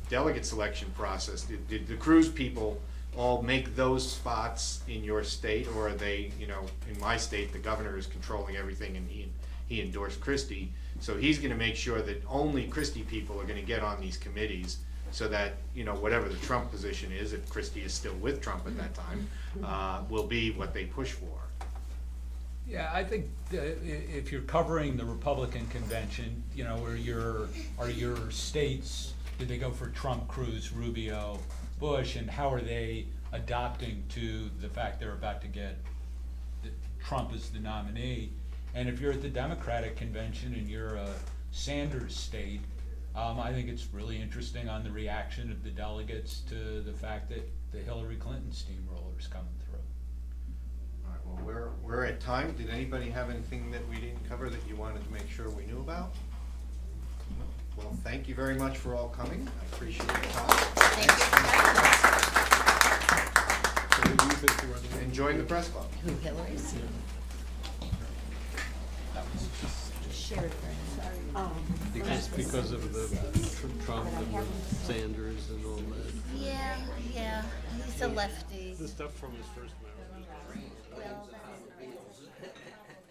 delegate selection process, did the cruise people all make those spots in your state, or are they, in my state, the governor is controlling everything, and he endorsed Christie, so he's gonna make sure that only Christie people are gonna get on these committees, so that, whatever the Trump position is, if Christie is still with Trump at that time, will be what they push for. Yeah, I think if you're covering the Republican convention, are your states, did they go for Trump, Cruz, Rubio, Bush, and how are they adopting to the fact they're about to get Trump as the nominee? And if you're at the Democratic convention and you're a Sanders state, I think it's really interesting on the reaction of the delegates to the fact that the Hillary Clinton steamroller is coming through. All right, well, we're at time. Did anybody have anything that we didn't cover that you wanted to make sure we knew about? Well, thank you very much for all coming. I appreciate your time. Thank you. Enjoy the press club. Who, Hillary's? That was Shared. Because of the Trump and the Sanders and all that. Yeah, he's a lefty. The stuff from his first marriage.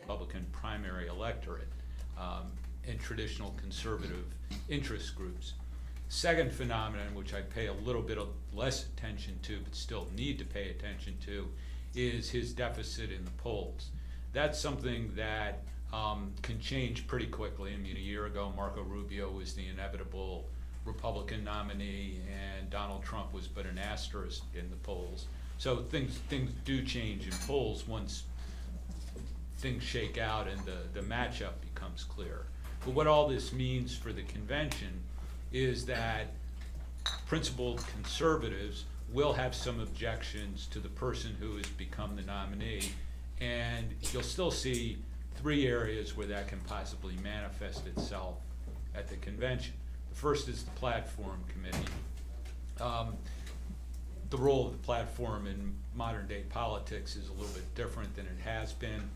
Republican primary electorate and traditional conservative interest groups. Second phenomenon, which I pay a little bit of less attention to, but still need to pay attention to, is his deficit in the polls. That's something that can change pretty quickly. A year ago, Marco Rubio was the inevitable Republican nominee, and Donald Trump was but an asterisk in the polls. So things do change in polls once things shake out and the matchup becomes clear. But what all this means for the convention is that principled conservatives will have some objections to the person who has become the nominee, and you'll still see 3 areas where that can possibly manifest itself at the convention. The first is the platform committee. The role of the platform in modern day politics is a little bit different than it has been.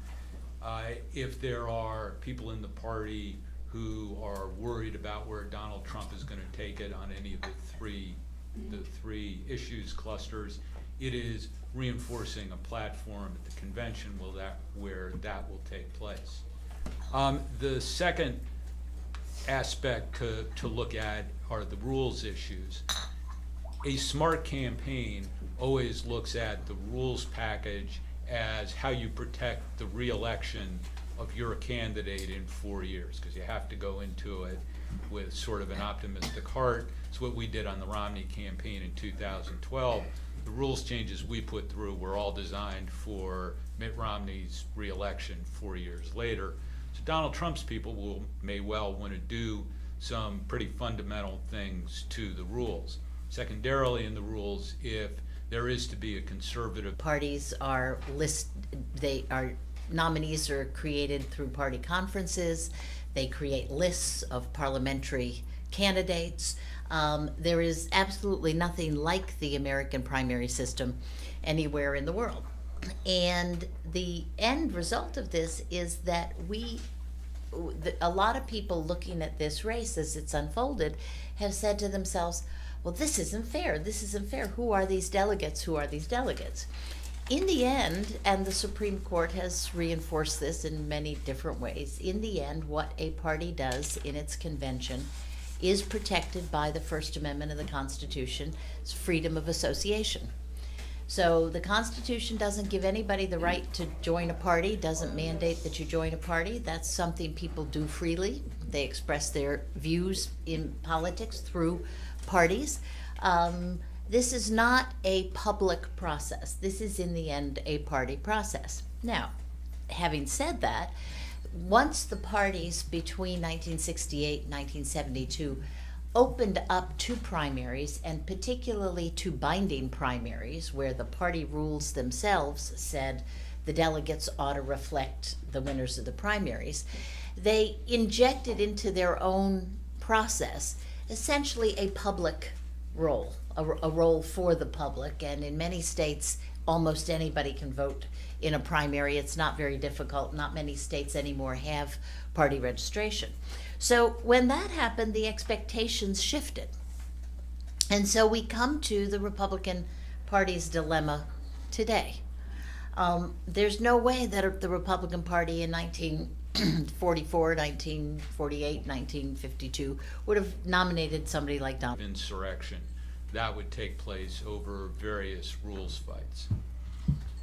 If there are people in the party who are worried about where Donald Trump is going to take it on any of the three issues clusters, it is reinforcing a platform at the convention where that will take place. The second aspect to look at are the rules issues. A smart campaign always looks at the rules package as how you protect the reelection of your candidate in 4 years, because you have to go into it with sort of an optimistic heart. It's what we did on the Romney campaign in 2012. The rules changes we put through were all designed for Mitt Romney's reelection 4 years later. So Donald Trump's people may well want to do some pretty fundamental things to the rules. Secondarily in the rules, if there is to be a conservative Parties are nominees are created through party conferences. They create lists of parliamentary candidates. There is absolutely nothing like the American primary system anywhere in the world. And the end result of this is that a lot of people looking at this race as it's unfolded have said to themselves, well, this isn't fair. This isn't fair. Who are these delegates? Who are these delegates? In the end, and the Supreme Court has reinforced this in many different ways, in the end, what a party does in its convention is protected by the First Amendment of the Constitution. It's freedom of association. So the Constitution doesn't give anybody the right to join a party, doesn't mandate that you join a party. That's something people do freely. They express their views in politics through parties. This is not a public process. This is, in the end, a party process. Now, having said that, once the parties between 1968 and 1972 opened up to primaries, and particularly to binding primaries, where the party rules themselves said the delegates ought to reflect the winners of the primaries, they injected into their own process essentially a public role, a role for the public. And in many states, almost anybody can vote in a primary. It's not very difficult. Not many states anymore have party registration. So when that happened, the expectations shifted. And so we come to the Republican Party's dilemma today. There's no way that the Republican Party in 1944, 1948, 1952 would have nominated somebody like Donald. Insurrection that would take place over various rules fights.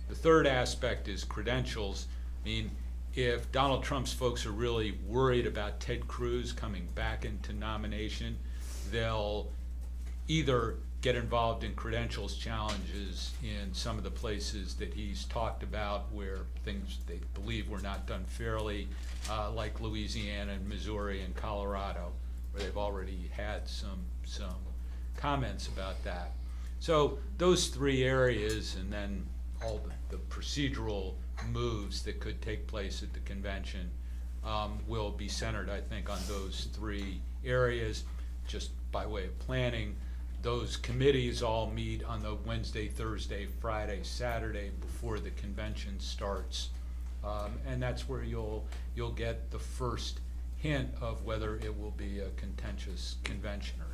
The third aspect is credentials. I mean, if Donald Trump's folks are really worried about Ted Cruz coming back into nomination, they'll either get involved in credentials challenges in some of the places that he's talked about where things they believe were not done fairly, like Louisiana and Missouri and Colorado, where they've already had some comments about that. So those three areas, and then all the procedural moves that could take place at the convention will be centered, I think, on those three areas. Just by way of planning, those committees all meet on the Wednesday, Thursday, Friday, Saturday before the convention starts, and that's where you'll get the first hint of whether it will be a contentious convention or not.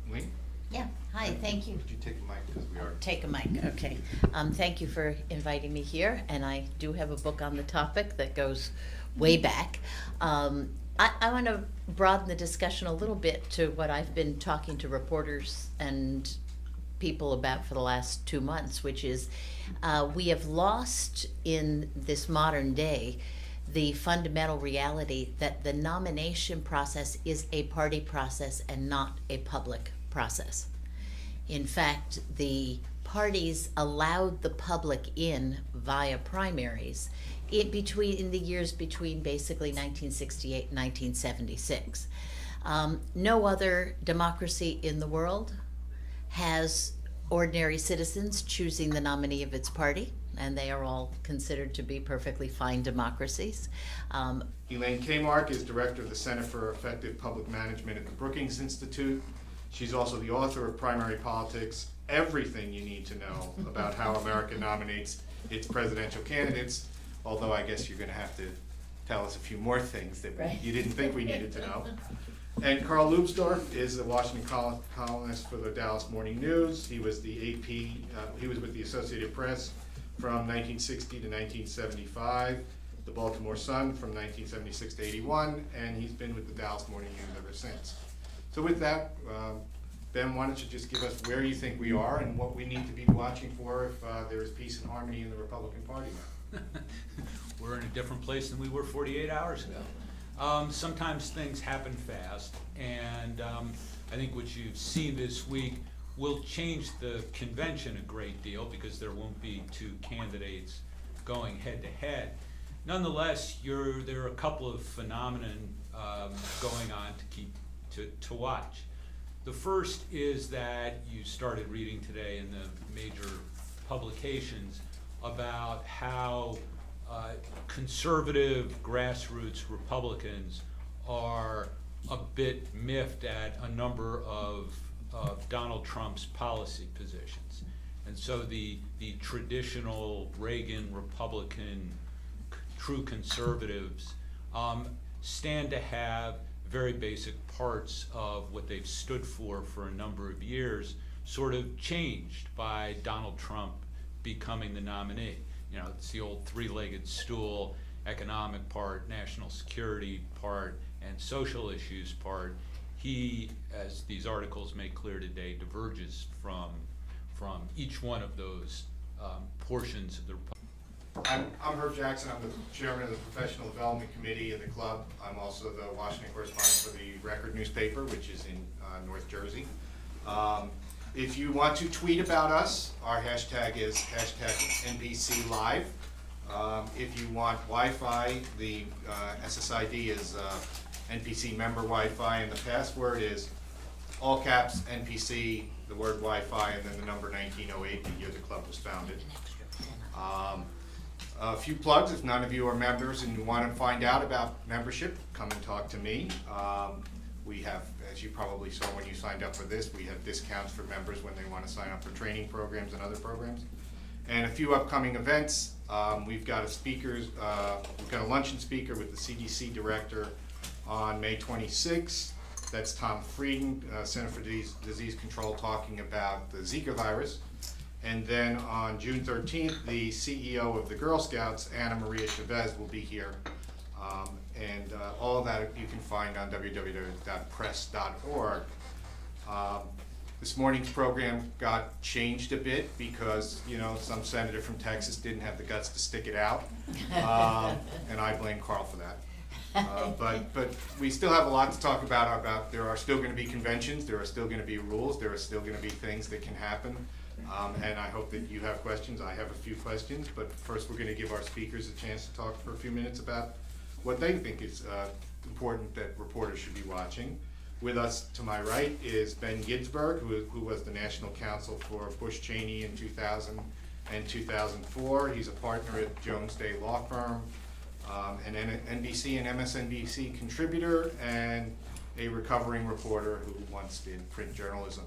Lee? Yeah, hi, thank you. Would you take the mic, because we are... Take a mic, okay. Thank you for inviting me here, and I do have a book on the topic that goes way back. I want to broaden the discussion a little bit to what I've been talking to reporters and people about for the last 2 months, which is we have lost in this modern day the fundamental reality that the nomination process is a party process and not a public process. In fact, the parties allowed the public in via primaries in the years between basically 1968 and 1976. No other democracy in the world has ordinary citizens choosing the nominee of its party, and they are all considered to be perfectly fine democracies. Elaine Kmark is director of the Center for Effective Public Management at the Brookings Institute. She's also the author of Primary Politics, Everything You Need to Know About How America Nominates Its Presidential Candidates, although I guess you're going to have to tell us a few more things that you didn't think we needed to know. And Carl Lubsdorff is a Washington columnist for the Dallas Morning News. He was the AP, he was with the Associated Press from 1960 to 1975, the Baltimore Sun from 1976 to 81, and he's been with the Dallas Morning News ever since. So with that, Ben, why don't you just give us where you think we are and what we need to be watching for if there is peace and harmony in the Republican Party now? We're in a different place than we were 48 hours ago. Sometimes things happen fast, and I think what you've seen this week will change the convention a great deal because there won't be two candidates going head to head. Nonetheless, there are a couple of phenomenon going on to watch. The first is that you started reading today in the major publications about how conservative grassroots Republicans are a bit miffed at a number of Donald Trump's policy positions. And so the traditional Reagan Republican true conservatives stand to have very basic parts of what they've stood for a number of years sort of changed by Donald Trump becoming the nominee. You know, it's the old three-legged stool, economic part, national security part, and social issues part. He, as these articles make clear today, diverges from each one of those portions of the Republican. I'm Herb Jackson. I'm the chairman of the Professional Development Committee of the club. I'm also the Washington correspondent for the Record newspaper, which is in North Jersey. If you want to tweet about us, our hashtag is #NBCLive. If you want Wi-Fi, the SSID is NPC member Wi-Fi, and the password is all caps NPC, the word Wi-Fi, and then the number 1908, the year the club was founded. A few plugs: if none of you are members and you want to find out about membership, come and talk to me. We have, as you probably saw when you signed up for this, we have discounts for members when they want to sign up for training programs and other programs. And a few upcoming events. We've got a luncheon speaker with the CDC director on May 26th. That's Tom Frieden, Center for Disease Control, talking about the Zika virus. And then on June 13th, the CEO of the Girl Scouts, Anna Maria Chavez, will be here. And all of that you can find on www.press.org. This morning's program got changed a bit because, you know, some senator from Texas didn't have the guts to stick it out. And I blame Carl for that. But we still have a lot to talk about. There are still going to be conventions, there are still going to be rules, there are still going to be things that can happen. And I hope that you have questions. I have a few questions, but first we're going to give our speakers a chance to talk for a few minutes about what they think is important that reporters should be watching. With us to my right is Ben Ginsberg, who was the National Counsel for Bush Cheney in 2000 and 2004. He's a partner at Jones Day Law Firm, an NBC and MSNBC contributor, and a recovering reporter who once did print journalism.